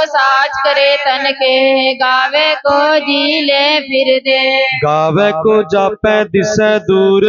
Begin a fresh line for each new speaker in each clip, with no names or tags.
साच करे तन के, गावे को जी ले फिर दे।
गावे को जापै दिसै दूर,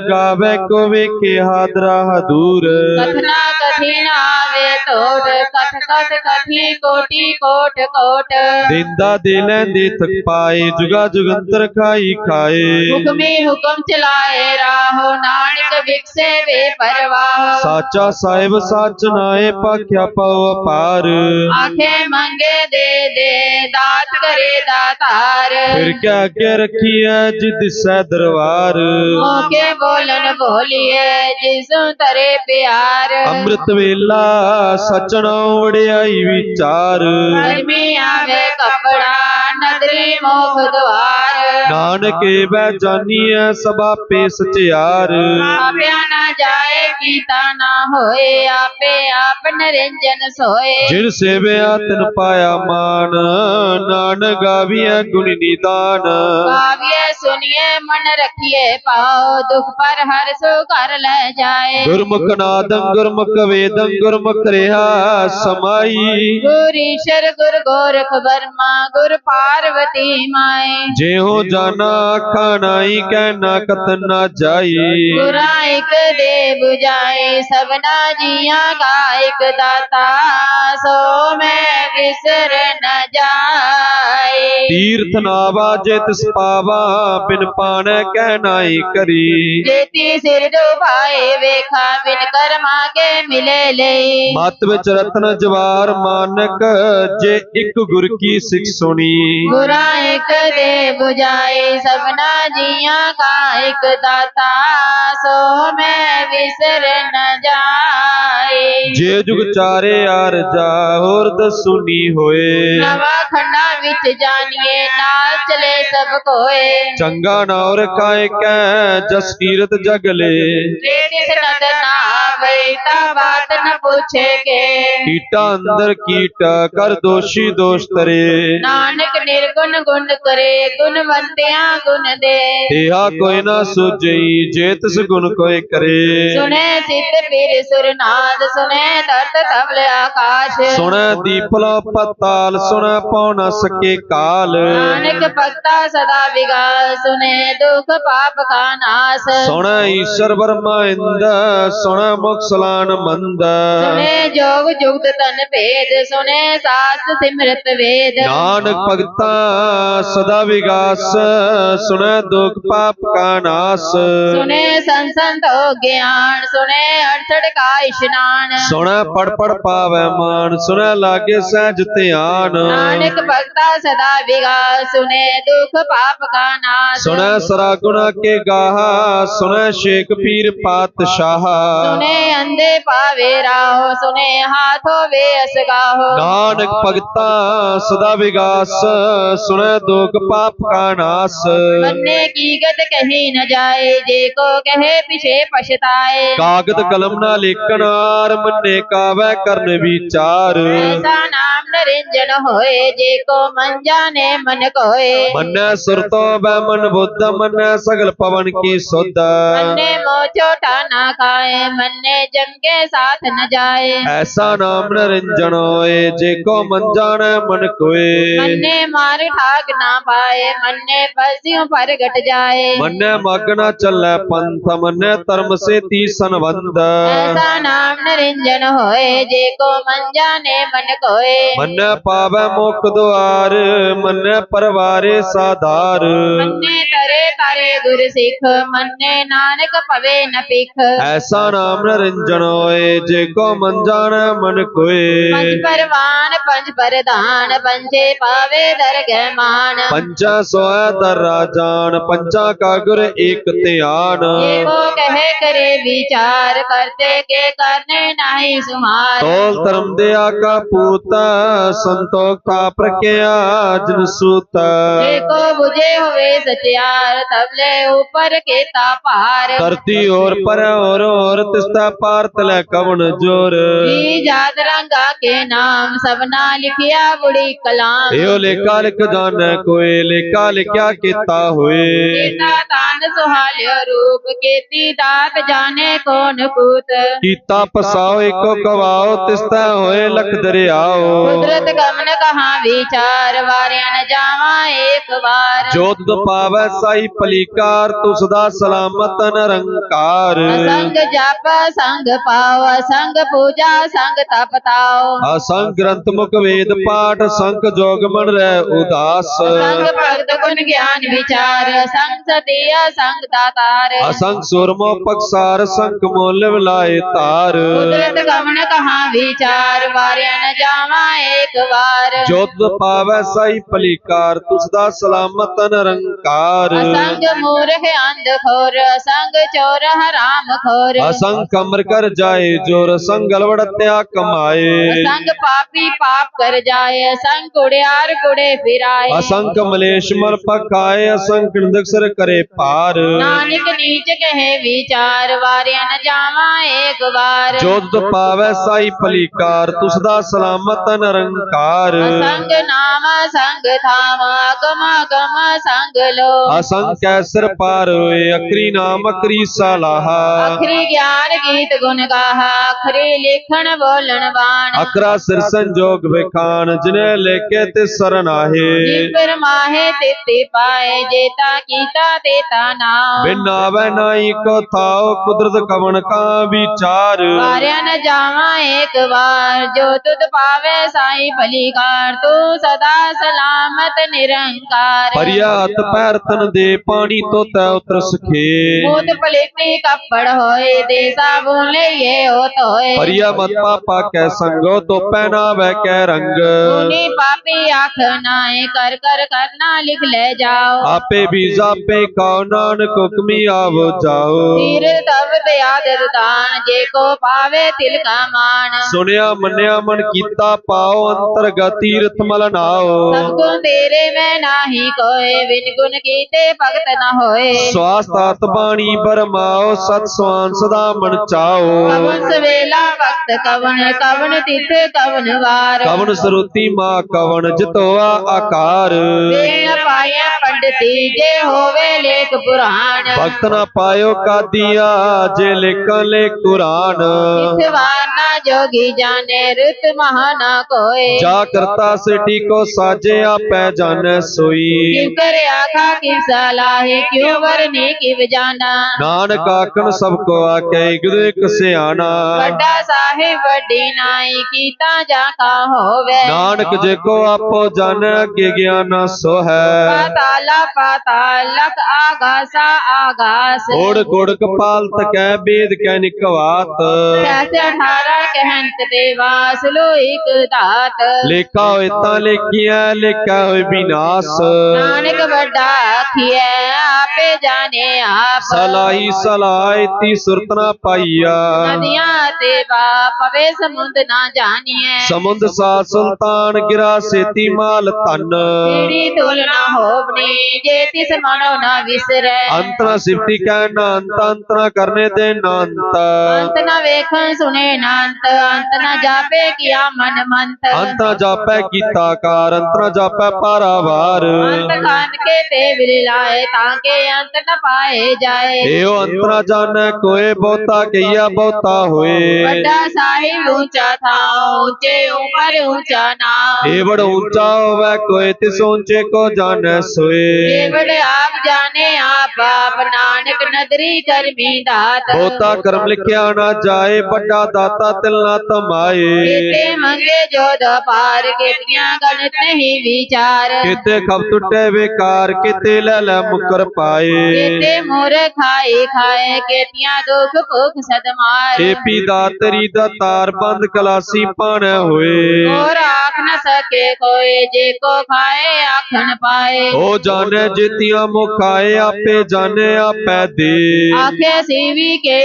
गावे को वेखे हादरा दूर।
कथना कठिन आवे तोड़, कथ कथ कठी कोटि कोट कोट।
देंदा दे लैंदे थक पाए, जुगा जुगंतर खाई खाए।
हुक्मी हुक्म चलाए राहो, नानक विकसे वे परवाह।
साचा साहिब साच नाए, पाख्या पाओ अपार।
आखे मंगे दे दे, दात करे दातार।
फिर क्या आज्ञा रखी है जिद सै दरबार।
मौके बोलन बोलिए जिसु तरे प्यार।
अमृत वेला सचना वड़ियाई विचार।
गर्मी आवे कपड़ा नदरी मोख द्वार।
नानक बह जानी है सबा पे सचियार।
आपया ना जाए कीता ना होए, आपे आप निरंजन सोए।
जिन सेवया तिन पाया मान, नानक गाविया गुण निदान।
गाविए सुनिए मन रखिए पाओ, दुख पर हर सु कर ले जाए।
गुरमुख नादं गुरमुख वेदं, गुरमुख रेहा समाई।
गुर ईश्वर गुर गोरख बर्मा, गुर पार्वती माए।
जे हो जाना आखा नाई, कहना कतन ना जाई।
गुरा एक दे बुझाए, सबना जिया का एक दाता। सो मैं विसर न जाए।
तीर्थ नावा जे तिस पावा, बिन पाने कहनाई करी।
जेती सिर डुबाए वेखा, बिन कर्मा के मिले ले।
मत विच रतन जवार मानक, जे एक गुर की सिख सुनी।
गुरा एक दे बुझाए, सबना जिया का एक दाता। सो मैं विसर न जाए।
जे जुग चारे आर जा, होर दसुनी होए।
नवा खंडा विच जानिए, नाल चले सब कोए।
चंगा नाउर काए कै, जस कीरत जगले।
जे तिस नद ना आवे, ता बात न पूछे के।
कीटा अंदर कीट, कर दोषी दोष तरे।
नानक निर्गुण गुण करे, गुणवंतिया गुण दे।
तेहा कोई ना सूझई, जे तिस गुण कोई करे।
सुने सिद्ध पीर सुरनाद, सुने तरत तबल आकाश।
सुनै दीपला पताल, सुनै पौ न सके काल।
नानक भक्ता सदा विगाल, सुने दुख पाप का नाश।
सुनै ईश्वर ब्रह्मा इंद, सुनै मुख सलान मंद।
सुने जोग जुगत तन भेद, सुने शास्त्र सिमरत वेद।
नानक भगता सदा विगास, सुनै दुख पाप का नाश।
सुने संसंत हो ज्ञान, सुने अड़सठ का स्नान।
सुनै पढ़ पढ़ पावै मान, सुनै लागे सहज ध्यान।
नानक भक्ता सदा विगाल, सुने दुख पाप का नाश।
सुनै सरा गुना के गाहा, सुनै शेख पीर पातशाह।
सुने अंधे पावे राहो, सुने हाथों वे असगाहो।
नानक भगता सदा विगास, सुनै दुख पाप का नाश।
मन्ने की गत कही न जाए, जे को कहे पिछे पछताए।
कागद कलम ना लेखनार, मन्ने कावै करन विचार।
ऐसा नाम निरंजन होए, जे को मन जाने मन कोए।
मन्ने सुरतो बैमन बुद्ध, मन्ने सगल पवन की सुध।
मन्ने मोह छोटा ना खाए, मन्ने जम के साथ न जाए।
ऐसा नाम निरंजन होए, जे को मन जाने मन कोए।
मन्ने मार ठाक ना पाए, मन्ने पसियों पर घट जाए।
मन्ने मग न चलै पंथ, मन्ने धर्म से तीसन बंध।
ऐसा नाम निरंजन होए, जे को मन जाने मन कोए।
मन्ने पावै मोक्ष द्वार, मन्ने परवारे साधार।
मन्ने तरे तारे गुर सिख, मन्ने नानक पवे न पिख।
ऐसा नाम निरंजन होए, जे को मन जाने मन कोए।
पंच परवान पंच परधान, पंचे पावे दरगह मान।
पंचा सोए दर राजान, पंचा का गुर एक ध्यान।
ये को कहे करे विचार, करते के करने नहीं सुमार।
तोल धर्म दया का पूत, संतोख था प्रज्ञा जिन सूत।
ये को बुझे हुए सचियार, तब तले ऊपर केता पार
धरती और पर और तिस्ता पार तले कवन जोर
जी जात रंगा के नाम सबना लिखिया बुढ़ी कलाम
यो लेखा लिख जाने कोई लेखा लिखा किता हुए
केता तान सुहाल्य रूप केती दात जाने कौन पूत
कीता पसाओ एको गवाओ तिस्ता होए लख दरियाओ
कुदरत गमन कहाँ विचार वार्यन जावा एक बार
जो तुध पावै साई पलीकार तू सदा सलामत निरंकार
संग जप संग पाव संग पूजा संग तप ताओ
असंग ग्रंथ मुख वेद पाठ संख जोग मन रह उदास
संग भक्त गुण ज्ञान विचार संग सतिय संग दातार
असंग सुरमो पक्षार संख मोल विलाए तार
कुदरत गमन कहाँ विचार वार्यन जावा एक बार
जो तुध पावै साई पलीकार तू सदा सलामत निरंकार
असंग मूर्ख अंध खोर संग चोर हराम खोर
असंग कमर कर जाए जोर संग गलवड़त्या कमाए
संग पापी पाप कर जाए संग कुड़ियार कुड़े फिराए
असंग मलेश मल पकाए असंग किंदक्षर करे पार
नानक नीच कहे विचार वार्यन जावा एक बार
जो तुध पावै साई पलीकार तू सदा सलामत निरंकार
संग नाम संग धाम गम गम संग लो
असंग कैसर पार होए अकरी नाम अकरी सलाहा
अखरी ज्ञान गीत गुण गाहा अखरी लिखण बोलन बाण
अकरा सिर संजोग विखान जिन्हें लेके ते शरण आहे
जिपर माहे तिति पाए जेता कीता तेता नाम
बिन आवे नाई को थाओ कुदरत कवन का विचार
वार्यन जावा एक बार जो तुद पावे साई भलीकार तू सदा सलामत निरंकार
परिया हथ पैर तन दे पानी तो तै उतर सखे
मूत पलिती कपड़ होए देसा बोले ये होत होए
परिया मत पापा कै संगो तो पहनावे कै रंग
सुनी पापी आँख नाए कर कर करना लिख ले जाओ
आपे बीजा पे काओ नानक हुक्मी आवो जाओ
तीर तब दयाद दान जे को पावे तिल का मान
सुनिया मन्या मन कीता पाओ अंतर्गत तीर्थ मल नाओ
सब गुण तेरे में नाही कोय बिन गुण कीते भगत न होए
स्वास्थ्य आत्माणी बरमाओ सत स्वान सदा मन चाओ
कवन सवेला भक्त कवन कवन तिथ कवन वार
कवन सरुति माँ कवन जितोआ आकार
देह पाया पंडिती जे होवे लेख पुराण
भक्त न पायो का दिया जे लेखा ले कुरान
तिथ वार ना जोगी जाने ऋत महाना कोय
जा करता सिटी को साजे आपै जाने सोई
किव कर आखा किव सलाहे क्यों वरने किव जाना
नानक आखन सबको आके एक से आना
बड़ा साहिब बड़ी नाई कीता जाका होवे
नानक जेको आपो जाने अगे ज्ञान सो है
पाताला पातालक आगासा आगास
ओड़ गोड़ कपाल तकै वेद कै निकवात
कैसे 18 कहंत देवास लोइक दात
लेखा होए ता लेखिया लेखा होए विनाश
नानक बड़ा आखिए आपे जाने आप
सलाई सलाई ती सुरत ना पाइया
नदियां ते बाप पवे समुद्र ना जानिए
समुद्र सा सुल्तान गिरा सेती माल तन
पीड़ी तुलना होबनी जे तिस मनो न विसरे
अंतना सिफती कहना अंतना करने दे नांत
अंत न वेखन सुने नांत अंत न जापे किया मन मंत
अंतना जापै कीता कार अंतना जापै पारावार
अंत खान के ते बिलाए ताके अंत न पाए जाए
एओ अंतना जाने कोई बहुता कहिया बहुता होए
बड़ा साहिब ऊंचा था ऊंचे ऊपर ऊंचा नाम
ए बड़ ऊंचा होवे कोई तिस ऊंचे को जाने सोए
केवल आप जाने आप बाप नानक नदरी करमी दात
बहुता कर्म लिखिया ना जाए बड़ा दाता तिल ना तमाए
केते मंगे जो पार केतियां गणित नहीं विचार
किते खब टुटे बेकार किते ले मुकर पाए
केते मोर खाए खाए केतियां दुख भूख सदमार
ए पी दातरी दा तार बंद कलासी पाने होए
और आख न सके कोई, जेको खाए आखन पाए।
ओ जाने जितिया मुखाए आपे जाने आपे दे।
आखे सीवी के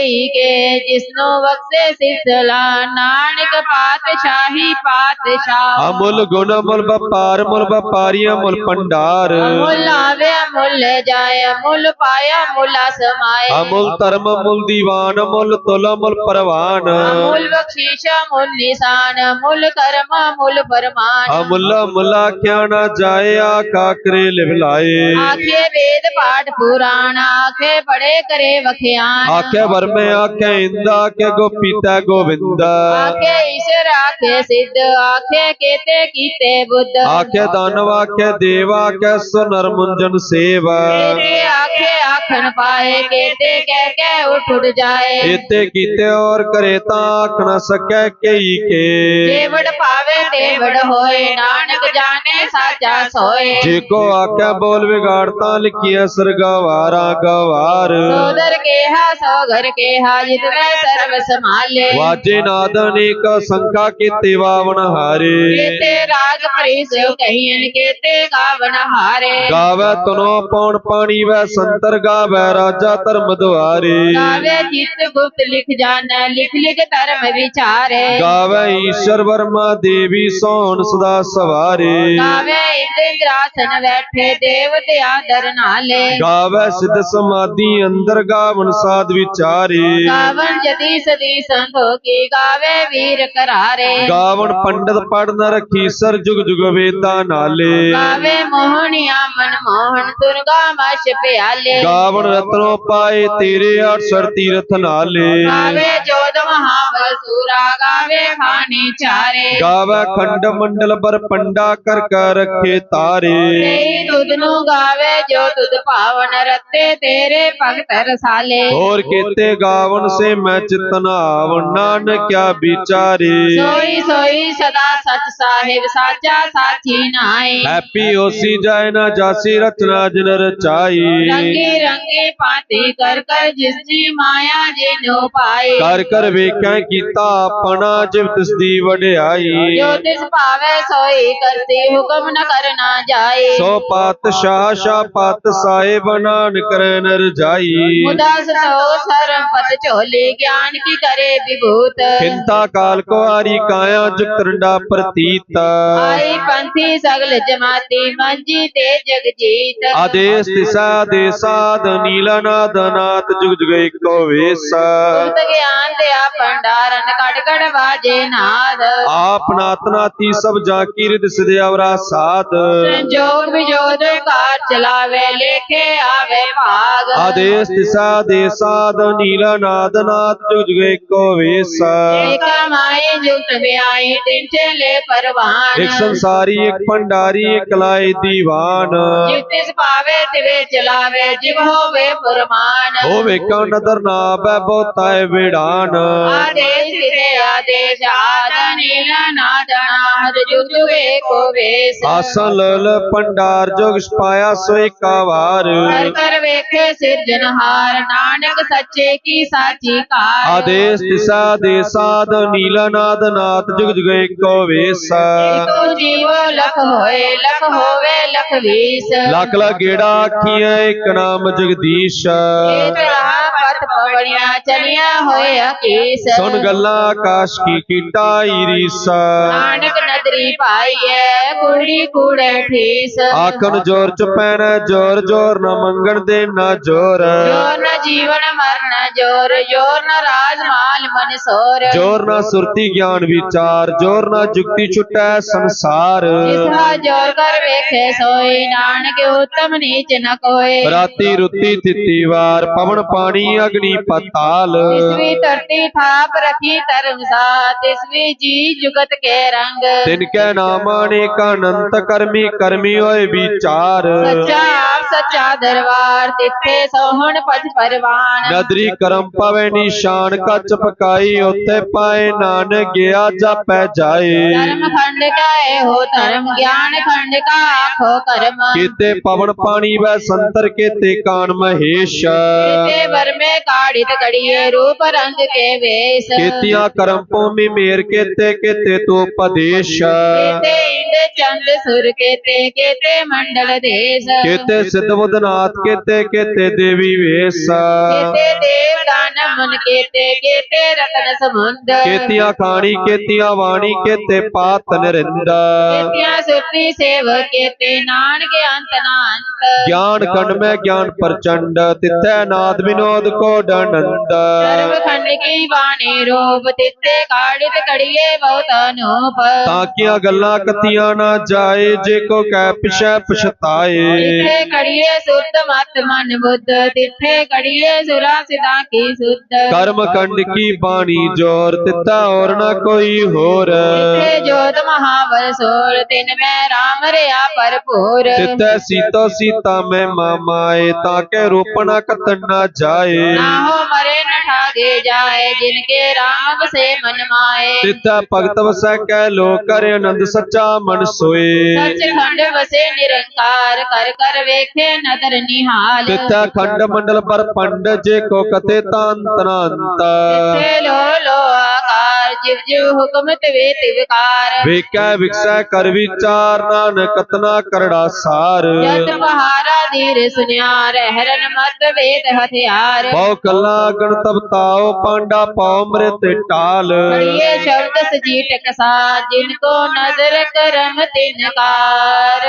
जिसनो बख्शे सिलसिला, नानक पातशाही पातशाह।
अमुल गुण अमुल व्यापार मुल व्यापारी अमुल भंडार।
अमुल आवे अमुल जाए, अमुल पाया अमुल समाए।
अमुल धर्म अमुल दीवान अमुल तुल अमुल परवान।
अमुल बख्शीश अमुल निशान, अमुल कर्म अमुल फरमान।
अमुल्ला मुल्ला क्या ना जाए आका करे लिवलाए।
आखे वेद पाठ पुराण, आखे पढ़े करे वख्यान।
आखे वर में आखे इंदा आखे गोपीता गोविंदा।
आखे ईश्वर आखे सिद्ध, आखे केते कीते बुद्ध।
आखे दानव आखे देव आखे सुनर मुंजन सेवा।
केते आखे आखन पाए, केते कह के उठ जाए।
एते कीते और करे ता आख न सके कई के।
जेवड़ पावे तेवड़ होए, नानक जाने साचा सोए।
जेको आखे बोल बिगाड़ता लिखिए सर गवारा गवार।
सोदर केहा सो घर केहा, जित में सर्व संभाले।
वाजे नादने का शंका के तेवावन हारे।
केते राग प्रीस कहियन, केते गावन हारे।
गावे तनो पौन पानी वह संतर गावे राजा धर्म द्वारे।
गावे चित्त गुप्त लिख जाना, लिख लिख धर्म विचारे।
गावे ईश्वर वर्मा देवी सोन सदा सवारे।
गावे इंद्रासन बैठे, देवते आदर नाले।
गावे सिद्ध समाधि अंदर गावन साध विचारे।
गावन जति सदी संतो की, गावे वीर करारे।
गावन पंडित पढ़ न रखी सर जुग जुग वेदा नाले।
गावे मोहनिया मन मोहन, दुर्गा मश प्याले।
गावन रत्नों पाए तेरे अठसर तीर्थ नाले।
गावे जोध महाबल सूरा, गावे खानी चारे।
गावे खंड मंडल पर पंडा कर कर रखे तारे।
तेई दुधनु गावे जो तुध पावन, रत्ते तेरे भगत रसाले।
और केते गावन से मैं चितनावन नानक क्या विचारे।
सोई सोई सदा सच साहिब, साचा साची नाई।
हैप्पी होसी जाए ना जासी रचना जिन रचाई।
रंगी रंगी पाती कर कर, जिसकी माया जिनो पाई।
कर कर वेख्या कीता अपना जिव तिसदी वड्याई।
जो तिस पावे सोई करती, हुक्म न करना जाए।
सो पातशाह शाह पात साहेब नान करे नर जाई।
मुदा सतो सरम पत चोली, ज्ञान की करे विभूत।
हिंता काल को आरी काया जुग रंडा प्रतीत।
आई पंथी सगल जमाती, मंजी ते जग जीत।
आदेश दिशा देसाद नीलानाद नाथ जुग जुग एको वेसा।
गुप्त ज्ञान दया भंडारन, कट कट बाजे नाद।
आप नात नाती सब जाकी रिद सिद्यावरा साध।
संजोग विजोग कार चलावे, लेखे आवे भाग।
आदेश दिशा देसाद नीलानाद नाथ जुग जुग एको वेसा।
एक माई जुट ब्याई, तिन चले परवान।
एक संसारी एक भंडारी एक लाई दीवान।
जिस तिस पावे तिवे चलावे, जिव होवे फुरमान।
होवे क्यों नदर ना बै बहुताए विडान।
आदेश तिथे आदेश, आद नीला नाद नाद, जुग जुग एको वेश।
आसन लल भंडार जोग पाया सो एका वार।
कर कर वेखे सिरजनहार, नानक सच्चे की साची कार।
आदेश दिशा देसाद नीलानाद नाथ जुग जुग एको वेसा।
एको जीवो लख होए, लख होवे लख बीस।
लख लख गेड़ा आखियां एक नाम जगदीश।
एक रहा पथ पवड़िया, चलिया होए अकीस।
सुन गल्ला आकाश की कीटाई रीसा।
नानक नदरी पाई है, कुड़ी कूड़े ठीस।
आखन जोर चुपैन जोर जोर न मंगन दे न जोर।
जोर न जीवन मरण जोर, जोर न राज माल मन सोर।
जोर न सुरती ज्ञान विचार जोर न जुक्ति छुटै संसार।
जिसका जोर कर वेखे सोई, नानक उत्तम नीच न कोई।
राती रुती तिथि वार पवन पानी अग्नि पताल।
तिसवी धरती थाप रखी धर्मसा, तिसवी जी जुगत के रंग।
तिनके नाम अनेक अनंत कर्मी कर्मी होए विचार।
सच्चा आप सच्चा दरबार, तिथे सोहन पच परवान।
नदरी करम पवे निशान कच पकाई उथे पाए नानक गया जापै जाए।
धर्म खंड का हो धर्म, ज्ञान खंड का आखो कर्म।
केते पवन पानी वह संतर केते कान महेश।
केते वर में काढ़ित कड़िए, रूप रंग के वेश।
केतिया करम भूमि मेर केते केते तो उपदेश।
केते इंद चंद सुर केते मंडल देश
केते सिद्ध बुधनाथ केते केते देवी वेश
केते देव दानव मुन केते रतन समुंद
केतिया खाणी केतिया वाणी केते पात निरिंद
केतिया सुरती सेव केते नानक अंत नांत
ज्ञान खंड में ज्ञान प्रचंड तिथै नाद विनोद को डनंद
सर्व खंड की वाणी रूप तिथे काढ़ित कड़िए बहुत अनूप
ताकिया गल्ला कतिया ना जाए जे को कह पिछै पछताए
तिथे कड़िए सुत मत मन बुद्ध तिथे कड़िए सुरा सिदा की शुद्ध
कर्म खंड की बाणी जोर तिथा और न कोई होर
तिथे जोत महाबल सोर तिन में राम रया भरपूर
तिथै सीतो सीता में मामाए ताके रोपना कतन न जाए
ना हो मरे न ठागे जाए जिनके राम से मन माए
तिथै भगत वसै कह लो करे आनंद सच्चा मन सोए
सच खंड वसे निरंकार कर कर वेखे नदर निहाल
तिथै खंड मंडल पर पंड जे को कथे तांतनांत
तिथे लो आकार जिव जिव हुक्म तिवे तिवकार
वेकै विकसै कर विचार नानक कतना करड़ा सार
जत पहारा धीर सुनियार हरन मत वेद हथियार
बहु कला गण तब ताओ पांडा पाओ मृत टाल
ये शब्द सजीट कसा जिनको नजर करम तिनकार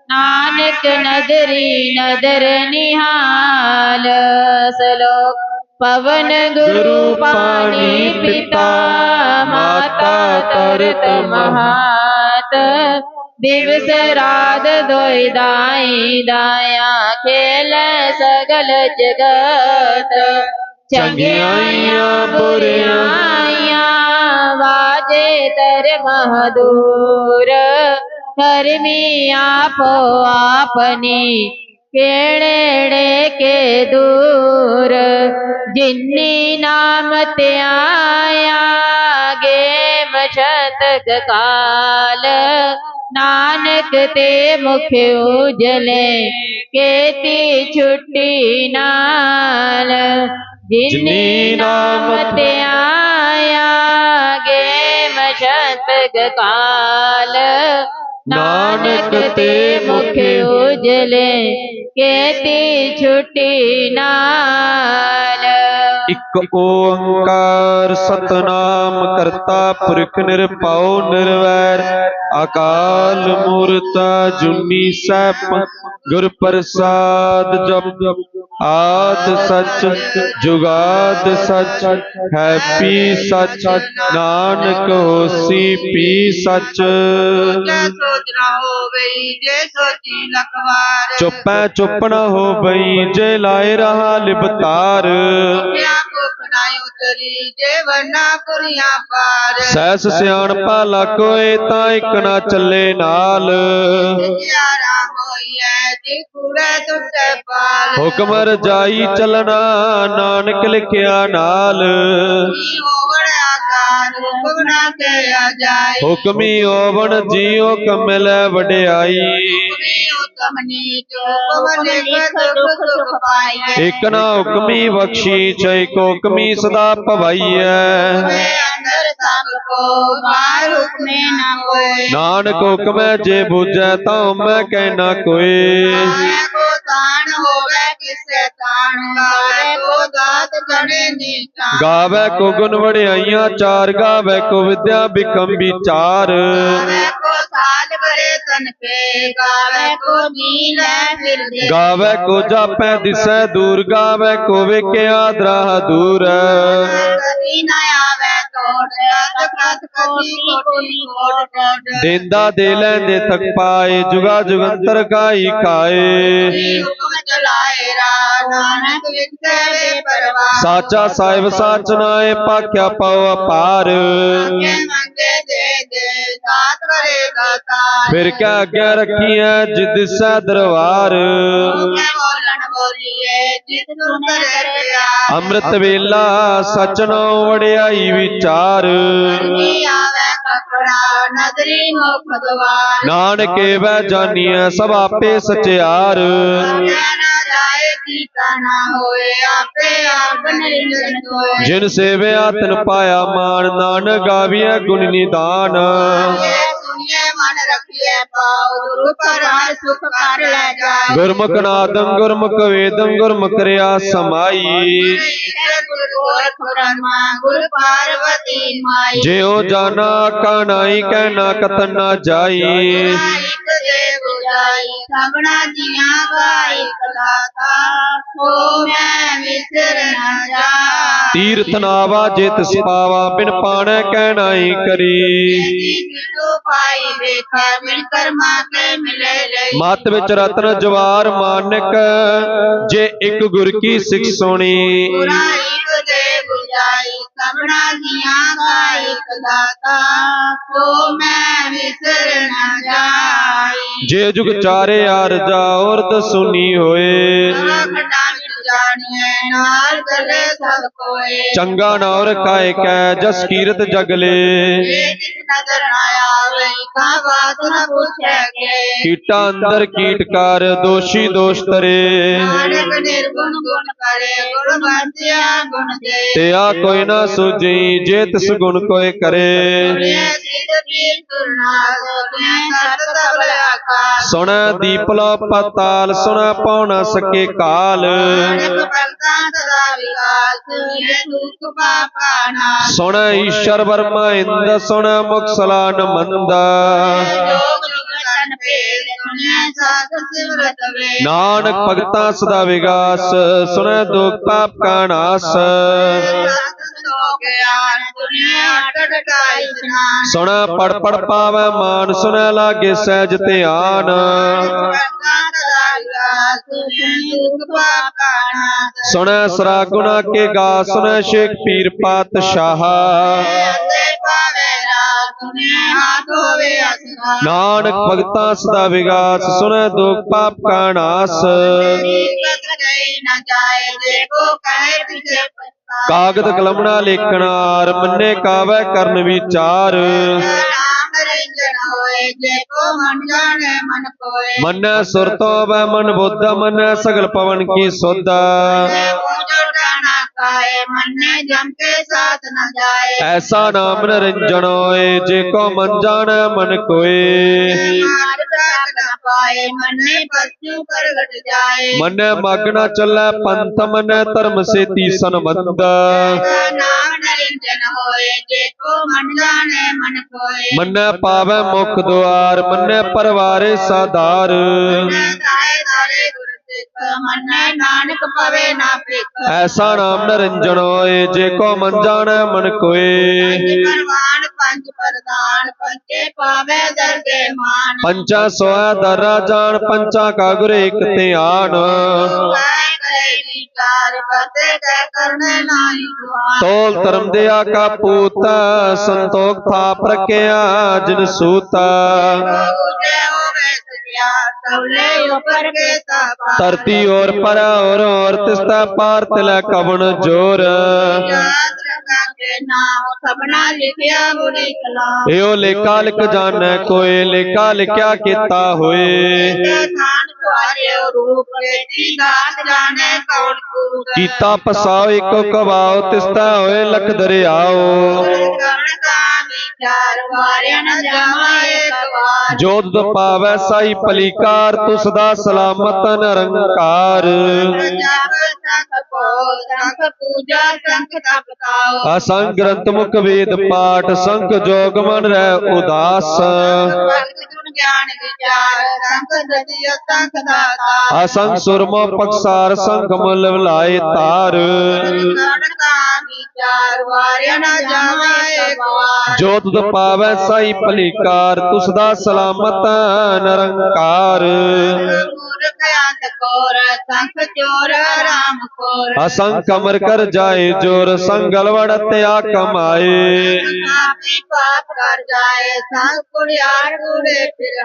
नानक नदरी नदर निहाल श्लोक पवन गुरु पानी पिता माता तरत महात दिवस रात दोय दाई दाया खेल सगल जगत चंगियाइया बुरियाइया वाजे तर महदूर धर्मी आपो आपनी केड़े के दूर जिन्नी नाम त्याया गे मशतक काल नानक ते मुख उजले केती छुट्टी नाल जिन्नी नाम त्याया गे मशतक काल नानक ते मुख उजले केती छुट्टी नाल
इक ओंकार सतनाम करता पुरख निरभउ निर्वैर अकाल मूरत जुनी सैभ गुर प्रसाद जप आद सच जुगाद सच है पी सच नानक होसी पी सच
सोचना हो गई जे सोची लखवार
चुपै चुप न हो बई जे लाए रहा लिबतार
उतरी जे वरना पुरिया पार
सहस सियाण पाला कोय ता इक ना चले नाल हुक्म रजाई चलना नानक लिखिया नाल हुक्मी ओवन जियो कमिल वड्याई एक ना हुक्मी बख्शी चैक हुक्मी सदा पवाइयै नानक हुक्म जे बुझै तां मैं कहना कोई गावै को गुण वड्याइयां चार गावै को विद्या बिकम विचार गावै को जापै दिसै दूर गावै को वेख्या द्राह दूर देंदा दे लैंदे थक पाए जुगा जुगंतर खाई खाए साचा साहिब साचनाए पाख्या पाओ अपार फिर क्या आज्ञा रखी है जिद सा दरबार अमृत वेला सच नौ वड्याई विचार नानक वह जानिए सब आपे सचियार जिन सेवे आतन पाया मान नानक गाविया गुण निदान
सुनिए मन रखिए पाओ दुख पर हर सुख कर ले जाए
गुरमुख नादं गुरमुख वेदं गुरमुख क्रिया समाई
गुरु पार्वती माई
ज्यों जाना कानाई कहना कथन ना जाई
सबना जिया गाई कलाता हो मैं विसर न जाए
तीर्थ नावा जे तिस पावा बिन पाणै कहनाई करी
पाई देखा बिन कर्मा के मिले रही
मत विच रतन जवार मानक जे एक गुर की सिख सुनी
सबना जिया गाई कलाता हो मैं विसर न जाई
जे जुग चारे आर जा औरत सुनी होए
नाल गले सब कोए
चंगा नौर काय कै जस कीरत जगले
नजर न आवे का बात न पूछे के
कीटा अंदर कीटकार दोषी दोष तरे
नानक निर्गुण गुण करे गुण बंदिया गुण दे
तेया कोई ना सूझी जे तिस गुण कोय करे सुन दीपलो पताल सुन पौ न सके काल सुन ईश्वर वर्मा इंद सुन मुक्सलान मंदा नानक भगता सदा विगास सुन दुख पाप का नाश सुन पढ़ पढ़ पावै मान सुन लागे सहज ध्यान सुन सरा गुना के गा सुन शेख पीर पातशाह नानक भगता सदा विगास सुन दुख पाप का नाश कागद कलमना लेखनार मन्ने कावै करन विचार मन्नै सुर तो वै मन बुद्ध मन्नै सगल पवन की सुध ऐसा नाम निरंजन होए जे को मन जाने मन कोए मन्नै मग न चलै पंथ मन्नै धर्म से तीसन बंद मन्नै पावै मुख द्वार मन्नै परवारे साधार ऐसा नाम निरंजन होए जे को मन जाने मन कोए पंचा सोया दरा जान पंचा का गुर एक ध्यान तोल धर्म दया का पूत संतोख था प्रज्ञा जिन सूता धरती और परा और तिस्ता पार तिला कवन जोर यो लेखा लिख जाने कोई लेखा लिखा किता होए कीता पसाओ इको कवाओ तिस्ता होए लख दरियाओ जोत पावै साई पलीकार तू सदा सलामत निरंकार असंग ग्रंथ मुख वेद पाठ संख जोग मन रह उदास असंग सुरमो पक्षार संख मुल लाए तार जोत पावै साई पलीकार तू सदा सलामत निरंकार असंग कमर कर जाए जोर संगल वड़ त्या कमाए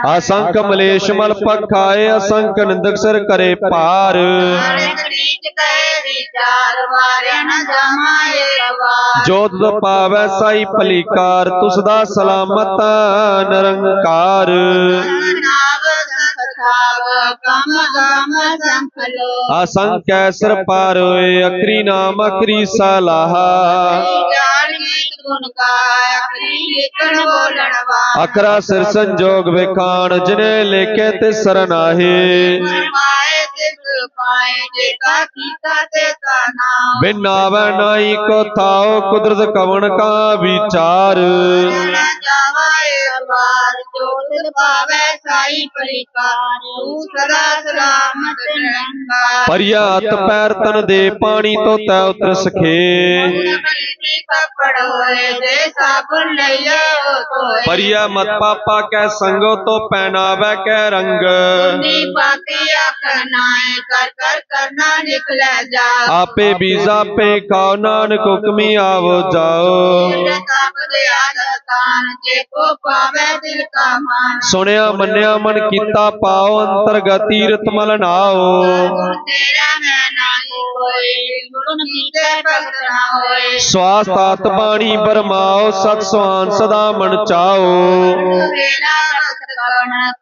असंख मलेश मल पखाए असंख निंदक सिर करे पार जोत पावै साई पलीकार तू सदा सलामत निरंकार
कम गम संखलो
असंख्य सर पार होए अकरी नाम अकरी सलाहा
जान गीत गुण गाय अखरी लिखण बोलण वाला
अकरा सिर संजोग विखान जिन्हें लेके ते सरनाहे
पाए तिस पाए जेका कीता तेता नाम
बिन नावे नाई को थाओ कुदरत कवन का विचार
जन जावा एक बार जो तिल पावे साई परिकार तू सदा सलामत निरंकार
परिया हथ पैर तन दे पानी तो तै उतर सखे
कपड़ होए दे साबुन लइया धोए
परिया मत पापा कै संगो तो पहनावे कै रंग
पुनी पापी आखनाए कर कर करना निकले जा
आपे बीजा पे खाओ नानक हुक्मी आवो जाओ
जेको पावे दिल का मान
सुनिया मन्या मन कीता पाओ अंतर्गत तीरथ मल नाओ
तेरा मैं नाही होए गुण मीते भगत ना होए
स्वास्थ आत बाणी बरमाओ सत स्वान सदा मन चाओ
वेला भगत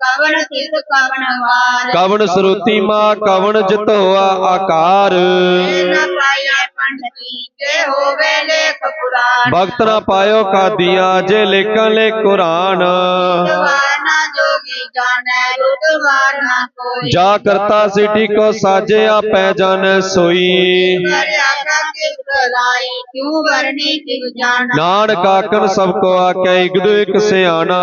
कवन सिद्ध कवन वार
कवन श्रुति माँ कवन जित हुआ आकार
न पाया पंडिती जे होवे लेख पुराण
भक्त न पायो का दिया जे लेखन ले कुरान
वारना जोगी जाने रुद्रवारना कोई
जा करता सिटी को साजे आपै जाने सोई
कर आका किस लाई क्यों वरनी शिव जाना
नानक आखन सबको आके एक दो एक से आना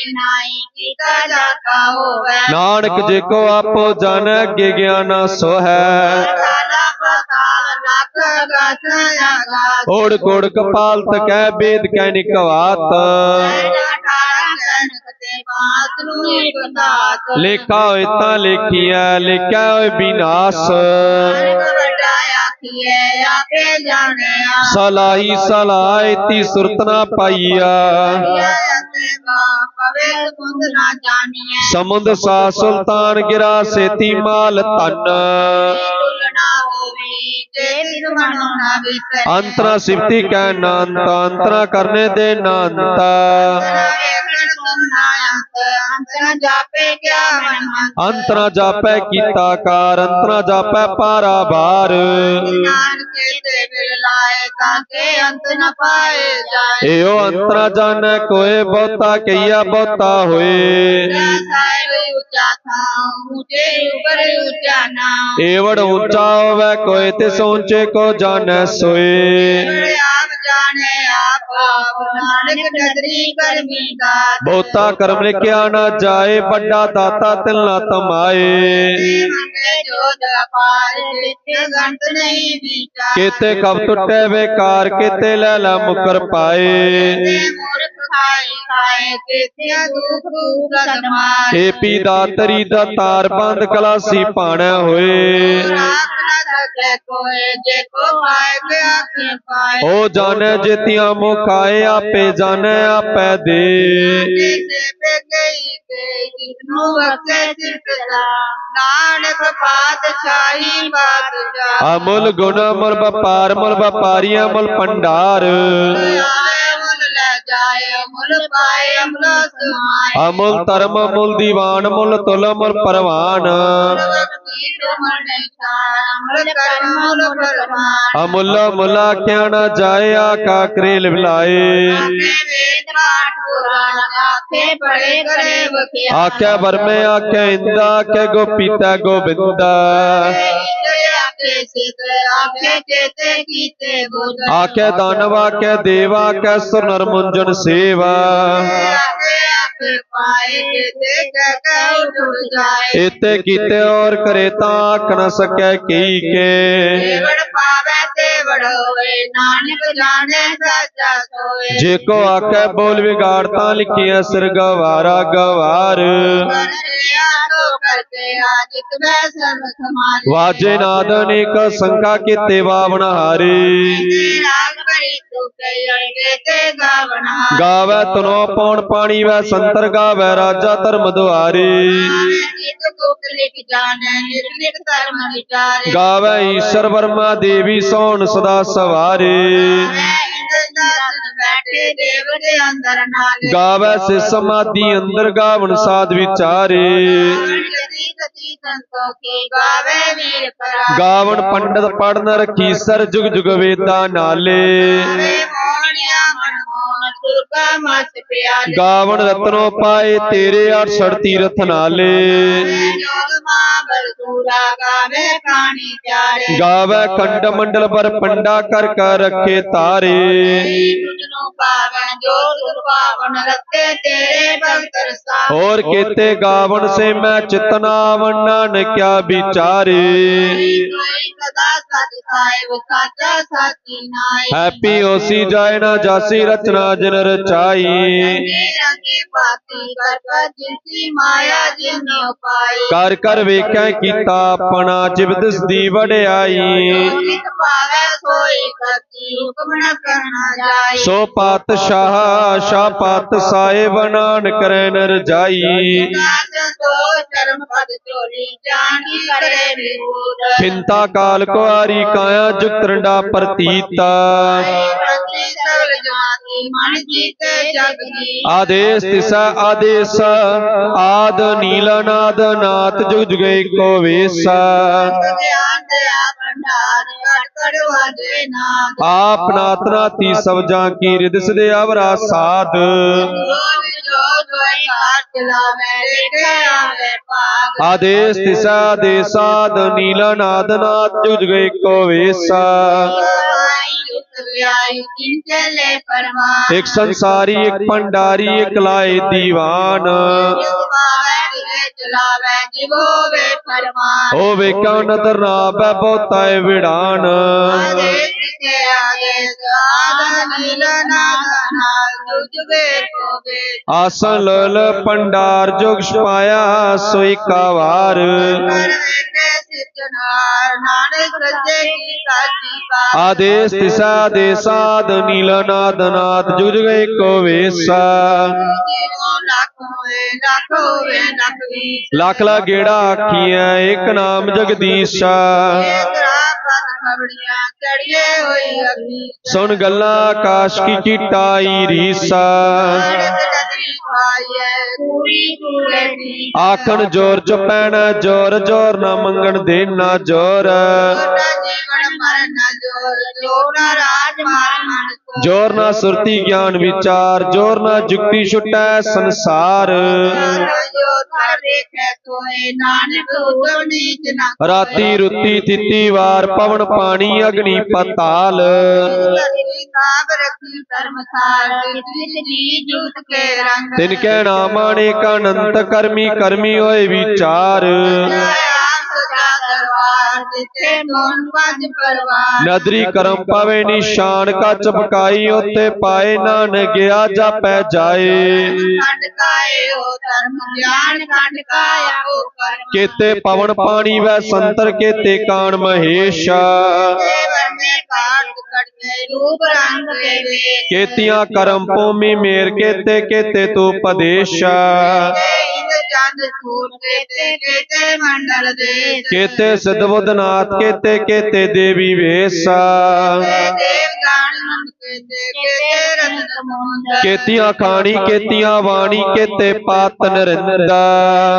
नाई कीता जाता होवे
नानक जेको आपो जाने अगे ज्ञान सो है
काला पताल नख गस आगास
ओड़ कोड़ कपाल तकै वेद कै निकवात लेखा होए ता लेखिया लेखा होए विनाश सलाई सलाई ती सुरत ना पाइया समुंद सा सुल्तान गिरा सेती माल तन अंतरा सिफती कै नानता अंतरा करने दे नानता अंतरा जापै कीता कार अंतरा जापै पारा बार एओ अंतरा जाने कोए बहुता कहिया बहुता होए एवड़ ऊंचा होवे कोए तिस ऊंचे को जाने सोए बहुता कर्म लिखिया न जाए बड़ा दाता तिल न तमाए केते कब टुटे बेकार केते लैला मुकर पाए हे पी दातरी दा तार बंद कलासी पाने होए ओ जाने जेतिया मुखाए आपे जाने आपे दे अमुल गुण मुल बपार मुल बपारिया मुल पंडार अमुल धर्म मुल दीवान मुल तुल मुल परवान अमुल्ला मुला क्या न जाए आका करेल बिलाए आख्या बर में आख्या इंदा आख्या गोपीता गोविंदा आख्या दानव आख्या देवा आख्या सुर नर मुंजन सेवा इते कीते और करे ता आख न सकै की के जेको आखे बोल बिगाड़ता लिखिया सिर गवारा गवार वाजे नाद अनेक संख्या किते वावन हारे गावे तनो पौन पानी वै संतर गावे राजा धर्म द्वारे गावे ईश्वर वर्मा देवी सोन सदा सवारे
ਬੈਠੇ ਦੇਵ ਦੇ ਅੰਦਰ ਨਾਲੇ
ਗਾਵੈ ਸੇ ਸਮਾਧੀ ਅੰਦਰ ਗਾਵਨ ਸਾਧ ਵਿਚਾਰੇ
ਜਤੀ ਸਤੀ ਸੰਤੋਖੀ ਗਾਵੇ ਵੀਰ ਪਰਾ
ਗਾਵਨ ਪੰਡਤ ਪੜਨ ਰਖੀ ਸਰ ਜੁਗ ਜੁਗ ਵੇਦਾਂ ਨਾਲੇ
ਗਾਵੇ ਮੋਹਣਿਆ ਮਨਮੋਹਨ ਦੁਰਗਾ ਮਸ ਪਿਆਲੇ
ਗਾਵਨ ਰਤਨੋ ਪਾਏ ਤੇਰੇ 68 ਤੀਰਥ ਨਾਲੇ
ਜੋਗ ਮਾਂ ਬਲਦੂਰਾ ਗਾਵੇ ਕਾਣੀ ਪਿਆਰੇ
ਗਾਵੈ ਖੰਡ ਮੰਡਲ ਪਰ ਪੰਡਾ ਕਰ ਕਰ ਰੱਖੇ ਤਾਰੇ
ਤੁਝਨੋ ਪਾਵਨ ਜੋ ਤੁਧ ਪਾਵਨ ਰੱਤੇ ਤੇਰੇ ਭਗਤ ਰਸਾ
ਹੋਰ ਕੀਤੇ ਗਾਵਨ ਸੇ ਮੈਂ ਚਿਤਨਾ ਵੰਡਨ ਕਿਆ ਵਿਚਾਰੇ
ਕੋਈ ਸਦਾ ਸਚ ਸਾਹਿਬ ਸਾਚਾ ਸਾਚੀ ਨਾਏ
ਹੈਪੀ ਹੋਸੀ ਜਾਏ ਨਾ ਜਾਸੀ ਰਚਨਾ ਜਿਨ ਰਚਾਈ
ਰੰਗੇ ਰੰਗੇ ਪਾਤੀ ਕਰ ਕਰ ਜਿਸੀ ਮਾਇਆ ਜਿਨਿ ਉਪਾਈ
ਕਰ ਕਰ ਵੇਖਿਆ ਕੀਤਾ ਆਪਣਾ ਜਿਵ ਦਿਸਦੀ ਵਡਿਆਈ
ਨਿਤ ਪਾਵੈ ਸੋਈ ਕਰਤੀ ਹੁਕਮ ਨ ਕਰਨਾ ਜਾਈ
ਸੋ ਪਾਤਸ਼ਾਹ ਸ਼ਾਹ ਪਾਤ ਸਾਹਿਬ ਨਾਨਕ ਕਰੈ ਨ ਰਜਾਈ
ਸੋ ਚਰਮ ਪਦ ਚੋਰੀ ਜਾਣੀ ਕਰੇ ਵਿਹੂਦ
ਖਿੰਤਾ ਕਾਲ ਕੁਆਰੀ ਕਾਇਆ ਜੁਗਤ ਰੰਡਾ ਪ੍ਰਤੀਤਾ
ਪ੍ਰਤੀ ਸਗਲ ਜਮਾਤੀ ਮਨ ਜੀਤੇ ਜਗ ਜੀ
ਆਦੇਸ ਤਿਸਾ ਆਦੇਸ ਆਦ ਨੀਲਨਾਦ ਨਾਥ ਜੁਗ ਜੁਗ ਏਕੋ ਵੇਸਾ
ਗਿਆਨ ਦਇਆ ਭੰਡਾਰ ਅਟਕੜ ਵਾਜੇ ਨਾਦ
ਆਪ ਨਾਤ ਨਾਤੀ ਸਭ ਜਾਂ ਕੀ ਰਿਦ ਸਦੇ ਅਵਰਾ ਸਾਧ
ਜੋ ਦੋਈ ਕਾਰ ਚਲਾਵੇ ਦੇਖੇ ਆਵੇ ਭਾਗ
ਆਦੇਸ ਤਿਸਾ ਆਦੇਸਾਦ ਨੀਲਨਾਦ ਨਾਥ ਜੁਗ ਜੁਗ ਏਕੋ ਵੇਸਾ
ਚਲੇ ਪਰਮਾਨ
ਇੱਕ ਸੰਸਾਰੀ ਇੱਕ ਭੰਡਾਰੀ ਇੱਕ ਲਾਏ ਦੀਵਾਨ
ਚਲਾਵੇ ਜਿਵ ਹੋਵੇ ਫਰਮਾਨ
ਹੋਵੇ ਕਿਉ ਨਦਰ ਨਾ ਬੈ ਬਹੁਤਾ ਏ ਵਿੜਾਨ
ਆਦੇਸ ਕੇ ਆਦੇਸ ਆਦਨ ਨੀਲ ਨਾਦ ਜੁਗੇ ਕੋਵੇ
ਆਸਨ ਲਲ ਭੰਡਾਰ ਜੁਗ ਛਪਾਇਆ ਸੋਈ ਕਾ ਵਾਰ
ਕਰ ਵੇਖੇ ਸਿਰਜਣਹਾਰ ਨਾਨਕ ਸੱਚੇ ਕੀ ਸਾਚੀ ਬਾਤ
ਆਦੇਸ ਤਿਸਾ ਆਦੇਸਾਦ ਨੀਲਨਾਦ ਨਾਥ ਜੁਗ ਜੁਗ ਏਕੋ ਵੇਸਾ
ਜੀਵੋ ਲੱਖ ਹੋਵੇ ਲੱਖ ਵੀਸ
ਲੱਖ ਲਾ ਗੇੜਾ ਆਖੀਐ ਇੱਕ ਨਾਮ ਜਗਦੀਸ਼ਾ
ਇੱਕ ਰਾਪਤ ਖਬੜੀਆਂ ਚੜੀਏ ਹੋਈ ਅਗਨੀ
ਸੁਣ ਗੱਲਾਂ ਆਕਾਸ਼ ਕੀ ਕੀਟਾਈ ਰੀਸਾ
ਨਾਨਕ ਨਦਰੀ ਖਾਈਏ ਕੂੜੀ ਕੂੜੇ ਦੀ
ਆਖਣ ਜੋਰ ਚ ਪੈਣਾ ਜੋਰ ਜੋਰ ਨਾ ਮੰਗਣ ਦੇਣਾ ਜੋਰ
ਛੋਟਾ ਜੀਵਨ ਮਰਨ ਨਾ ਜੋਰ ਜੋਨਾ ਰਾਜ ਮਾਰ ਮਨ ਕੋ
ਜੋਰ ਨਾ ਸੁਰਤੀ ਗਿਆਨ ਵਿਚਾਰ ਜੋਰ ਨਾ ਜੁਗਤੀ ਛੁਟੈ ਸੰਸਾਰ
ਜੋ ਥਰ ਦੇਖੈ ਤੋਏ ਨਾਨਕ ਹੁਕਮ ਨੀਚ ਨਾ
ਰਾਤੀ ਰੁੱਤੀ ਤਿੱਤੀ ਵਾਰ ਪਵਨ ਪਾਣੀ ਅਗਨੀ ਪਤਾਲ
ਧਰਤੀ ਕਾਬ ਰੱਖੀ ਧਰਮਸਾਰ ਜਿਸ ਵਿੱਚ ਜੀ ਜੂਤ ਕੇ ਰੰਗ
ਤਿਨ ਕਹਿ ਨਾ ਮਾਣੇ ਅਨੰਤ ਕਰਮੀ ਕਰਮੀ ਹੋਏ ਵਿਚਾਰ
ਆਪ ਸਦਾ ਦਰਬਾਰ ਜਿਤੇ ਮੋਨ ਵੱਜ ਪਰਵਾਰ
ਨਦਰੀ ਕਰਮ ਪਵੇ ਨਿਸ਼ਾਨ ਕੱਚ ਬਕਾਈ ਉੱਤੇ ਪਾਏ ਨਾਨਕ ਗਿਆ ਜਾਪੈ ਜਾਏ
ਖੰਡ ਕਾਏ ਹੋ ਧਰਮ ਗਿਆਨ ਖੰਡ ਕਾਇਆ ਹੋ ਕਰਮ
ਕੇਤੇ ਪਵਨ ਪਾਣੀ ਵੈ ਸੰਤਰ ਕੇਤੇ ਕਾਣ ਮਹੇਸ਼ਾ
ਵਰਨੇ ਕਾਟ ਕਟੇ ਰੂਪ ਰੰਗ ਦੇ ਵੇਖ
ਕੇਤੀਆਂ ਕਰਮ ਭੂਮੀ ਮੇਰ ਕੇਤੇ ਕੇਤੇ ਤੂੰ ਪਦੇਸ਼ਾ
ਇੰਦ ਚੰਦ ਸੂਰ ਕੇਤੇ ਮੰਡਲ ਦੇ
ਕੇਤੇ ਸਿਧ ਬੁੱਧਨਾਥ ਕੇਤੇ ਕੇਤੇ ਦੇਵੀ ਵੇਸਾ
ਦੇਵ ਗਾਣ ਨੰਦ ਕੇਤੇ ਰਤਨ ਸਮੁੰਦਰ
ਕੇਤੀਆਂ ਖਾਣੀ ਕੇਤੀਆਂ ਬਾਣੀ ਕੇਤੇ ਪਾਤ ਨਰਿੰਦਾ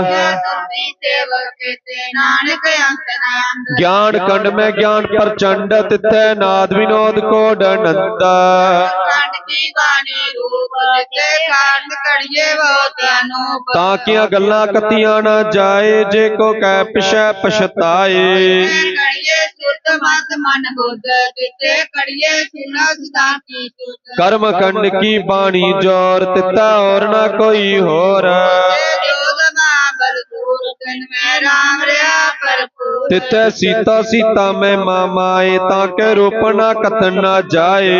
ਸੁਰਤੀ ਸੇਵ ਕੇਤੇ ਨਾਨਕ ਅੰਤ ਨੰਦ
ਗਿਆਨ ਕੰਡ ਮੈਂ ਗਿਆਨ ਪ੍ਰਚੰਡ ਤਿਥੈ ਨਾਦ ਵਿਨੋਦ ਕੋਡ ਅਨੰਦਾ
ਖੰਡ ਕੀ ਬਾਣੀ ਰੂਪ ਤੇ ਖੰਡ ਕੜੀਏ ਬਹੁਤ ਅਨੂਪ
ਤਾਂ ਕੀਆਂ ਗੱਲਾਂ ਕਤੀਆਂ ਨਾ ਜਾਏ ਜੇ ਕੋ ਕਹਿ ਪਿਛੈ ਪਛਤਾਏ
ਕੜੀਏ ਸੁਰਤ ਮਤ ਮਨ ਬੁੱਧ ਕਿਤੇ ਕੜੀਏ ਸੁਨਾ ਸਦਾ ਕੀ ਸੁਧ
ਕਰਮ ਕੰਡ ਕੀ ਬਾਣੀ ਜੋਰ ਤਿਤਾ ਹੋਰ ਨਾ ਕੋਈ ਹੋਰ
ਜੋਗ ਮਾਂ ਬਲਦੂਰ ਤਨ ਮੈਂ ਰਾਮ ਰਿਆ ਭਰਪੂਰ
ਤਿਤੈ ਸੀਤਾ ਸੀਤਾ ਮੈਂ ਮਾਮਾਏ ਤਾਂ ਕੇ ਰੂਪ ਨਾ ਕਤਨ ਨਾ ਜਾਏ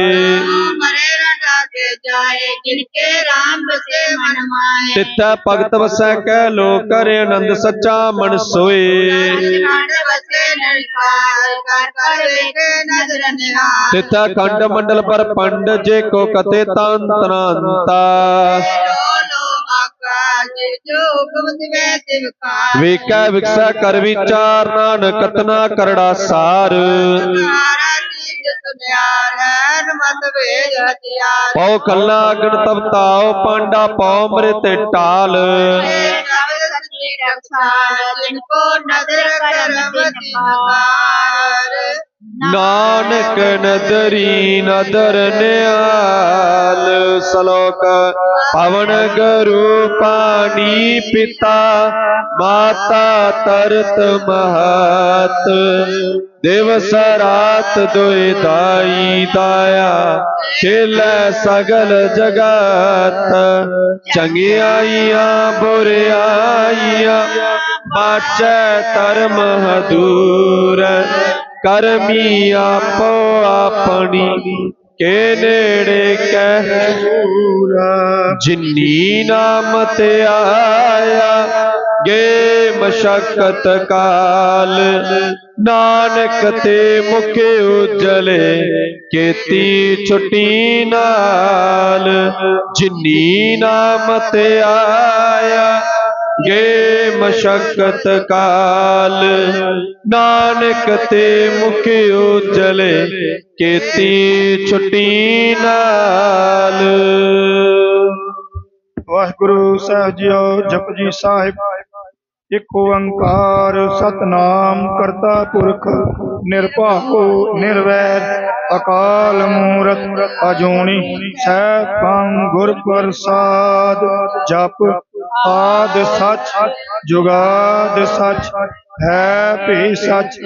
ਮਰੇ ਰਟਾ ਕੇ ਜਾਏ ਜਿਨਕੇ ਰਾਮ ਬਸੇ ਮਨ ਮਾਏ
ਤਿਤੈ ਭਗਤ ਵਸੈ ਕਹਿ ਲੋ ਕਰੇ ਆਨੰਦ ਸੱਚਾ ਮਨ ਸੋਏ
ਖੰਡ ਬਸੇ ਨਿਰਖਾਰ ਕਰ ਕਰ ਵੇਖੇ ਨਜ਼ਰ ਨਿਹਾਰ
ਤਿਤੈ ਖੰਡ ਮੰਡਲ ਪਰ ਪੰਡ ਜੇ ਕੋ ਕਤੇ ਤੰਤਨਾੰਤਾ
ਲੋ ਲੋ ਆਕਾਸ਼ ਜੋ ਹੁਕਮ ਦਿਵੇ ਤਿਵਕਾਰ
ਵੇਖੈ ਵਿਕਸੈ ਕਰ ਵਿਚਾਰ ਨਾਨਕ ਕਤਨਾ ਕਰੜਾ ਸਾਰ
ਸਾਰਾ ਦੀ ਨਿਜ ਸੁਨਿਆਰੈ ਮਤ ਵੇਦ ਹਥਿਆਰ
ਪਉ ਕੱਲਾ ਅਗਨ ਤਪਤਾਓ ਪਾਂਡਾ ਪਉ ਮ੍ਰਿਤ ਟਾਲ
ਸ਼ਬਦ ਸੱਚੀ ਟਕਸਾਲ ਜਿਨ ਕੋ ਨਦਰ ਕਰਮ ਦਿਨਕਾਰ
ਨਾਨਕ ਨਦਰੀ ਨਦਰ ਨਿਆਲ ਸਲੋਕ ਪਵਨ ਗੁਰੂ ਪਾਣੀ ਪਿਤਾ ਮਾਤਾ ਤਰਤ ਮਹਤ ਦਿਵਸ ਰਾਤ ਦੁਇ ਦਾਈ ਦਾਇਆ ਖੇਲੈ ਸਗਲ ਜਗਤ ਚੰਗਿਆਈਆਂ ਬੁਰਿਆਈਆਂ ਬਾਚੈ ਧਰਮ ਹਦੂਰ ਕਰਮੀ ਆਪੋ ਆਪਣੀ ਕੇ ਨੇੜੇ ਕਹਿ ਜਿਨੀ ਨਾਮ ਤੇ ਆਇਆ ਗੇ ਮਸ਼ਕਤ ਕਾਲ ਨਾਨਕ ਤੇ ਮੁਖ ਉਜਲੇ ਕੀਤੀ ਛੁੱਟੀ ਨਾਲ ਜਿਨੀ ਨਾਮ ਤੇ ਆਇਆ ਗੇ ਮਸ਼ਕਤ ਕਾਲ ਨਾਨਕ ਤੇ ਮੁਖ ਉਜਲੇ ਕੀਤੀ ਛੁੱਟੀ ਨਾਲ।
ਵਾਹਿਗੁਰੂ ਸਾਹਿਬ ਜੀਓ। ਜਪਜੀ ਸਾਹਿਬ। ਇੱਕ ਓੰਕਾਰ ਸਤਨਾਮ ਕਰਤਾ ਪੁਰਖ ਨਿਰਭਉ ਨਿਰਵੈਰ ਅਕਾਲ ਮੂਰਤ ਅਜੂਨੀ ਸੈਭੰ ਗੁਰ ਪ੍ਰਸਾਦ। ਜਪ ਆਦਿ ਸੱਚ ਜੁਗਾਦਿ ਸੱਚ ਹੈ ਭੀ ਸੱਚ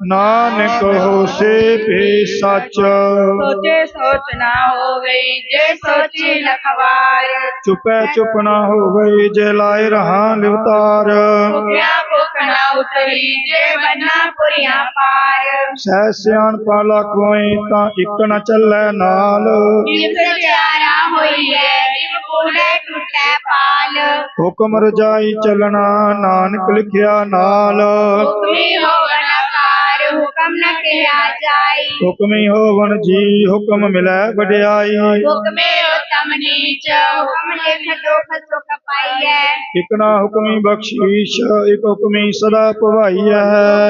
ਨਾਨਕ ਹੋਸੀ ਭੀ ਸੱਚ।
ਸੋਚੇ ਸੋਚ ਨਾ ਹੋਵੇ ਜੇ ਸੋਚੀ ਲਖਵਾਰ
ਚੁਪੈ ਚੁਪ ਨਾ ਹੋਵੇ ਜੇ ਲਾਇ ਰਹਾ ਲਿਵਤਾਰ।
ਭੁਖਿਆ ਭੁਖ ਨਾ ਉਤਰੀ ਜੇ ਬੰਨਾ ਪੁਰੀਆਂ ਪਾਰ।
ਸਹਿ ਸਿਆਣਪਾ ਲਖੋਈ ਤਾਂ ਇੱਕ ਨ ਚੱਲੈ ਨਾਲ।
ਜਿਵ ਸਚਿਆਰਾ ਹੋਈਐ ਜਿਵ ਬੋਲੇ ਟੁੱਟੈ ਪਾਲ।
ਹੁਕਮ ਰਜਾਈ ਚੱਲਣਾ ਨਾਨਕ ਲਿਖਿਆ ਨਾਲ।
ਹੁਕਮੀ ਹੋਵਨ ਆਕਾਰ ਹੁਕਮ ਨ ਕਿਹਾ ਜਾਈ।
ਹੁਕਮੀ ਹੋਵਨ ਜੀ ਹੁਕਮ ਮਿਲੈ ਵਡਿਆਈ।
ਹੁਕਮੇ ਉਤਮ ਨੀਚ ਹੁਕਮ ਲਿਖ ਦੁਖ ਸੁਖ ਪਾਈਐ।
ਇਕ ਨਾ ਹੁਕਮੀ ਬਖਸ਼ੀਸ਼ ਇਕ ਹੁਕਮੀ ਸਦਾ ਭਵਾਈਐ।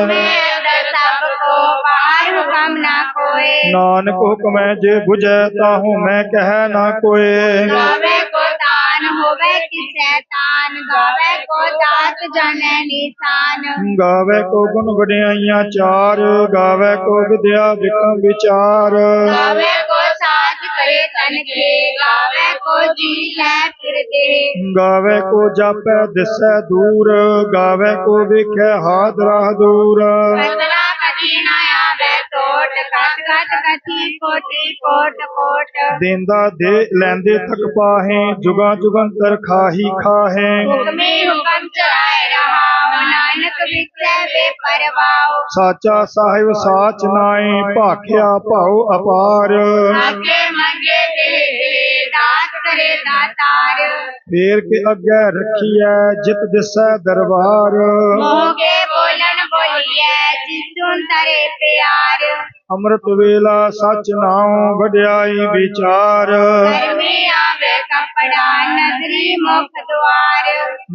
ਮੈਂ ਅੰਦਰ ਸਭ ਕੋ ਬਾਹਰ ਹੁਕਮ ਨਾ ਕੋਏ।
ਨਾਨਕ ਹੁਕਮੈ ਜੇ ਬੁਝੈ ਤਾਹੂ ਮੈਂ ਕਹਿ ਨਾ ਕੋਏ।
ਗਾਵੇ ਕੋ ਤਾਨ ਹੋਵੇ ਕਿਸੈ ਤਾਨ ਗਾਵੇ ਕੋ ਦਾਤ ਜਾਣੈ ਨਿਸ਼ਾਨ।
ਗਾਵੇ ਕੋ ਗੁਣ ਵਡਿਆਈਆਂ ਚਾਰ ਗਾਵੇ ਕੋ ਵਿਦਿਆ ਵਿਕਮ ਵਿਚਾਰ।
ਗਾਵੇ ਕੋ ਸਾਜ ਕਰੇ ਤਨ ਕੇ ਗਾਵੇ ਕੋ ਜੀ ਲੈ ਫਿਰਦੇ।
ਗਾਵੇ ਕੋ ਜਾਪੈ ਦਿਸੈ ਦੂਰ ਗਾਵੇ ਕੋ ਵੇਖੈ ਹਾਦ ਰਾਹ ਦੂਰ।
ਕਤਲਾ ਕਥੀ ਨਾ ਆਵੇ ਟੋਟ ਕਤ ਕਤ ਕਥੀ ਕੋਟੀ ਕੋਟ ਕੋਟ।
ਦੇਂਦਾ ਦੇ ਲੈਂਦੇ ਥਕ ਪਾਹੇ ਜੁਗਾਂ ਜੁਗੰਤਰ ਖਾਹੀ ਖਾਹੇ।
ਹੁਕਮੇ ਹੁਕਮ ਚਲਾਏ ਰਹਾਉ ਨਾਨਕ ਵਿਚੈ ਬੇਪਰਵਾਹ।
ਸਾਚਾ ਸਾਹਿਬ ਸਾਚ ਨਾਏ ਭਾਖਿਆ ਭਾਉ ਅਪਾਰ।
ਆਗੇ ਮੰਗੇ ਦੇ ਦਾਤ ਕਰੇ ਦਾਤਾਰ।
ਫੇਰ ਕੇ ਅੱਗੇ ਰੱਖੀਐ ਜਿਤ ਦਿਸੈ ਦਰਬਾਰ।
ਮੋਹ ਕੇ ਬੋਲਣ ਬੋਲੀਐ ਜਿਸ ਸੁਨ ਤਰੇ ਪਿਆਰ।
ਅੰਮ੍ਰਿਤ ਵੇਲਾ ਸਚ ਨਾਉ ਵਡਿਆਈ ਵਿਚਾਰ।
ਕਰਮੀ ਆਵੇ ਕਪੜਾ ਨਦਰੀ ਮੁਖ ਦੁਆਰ।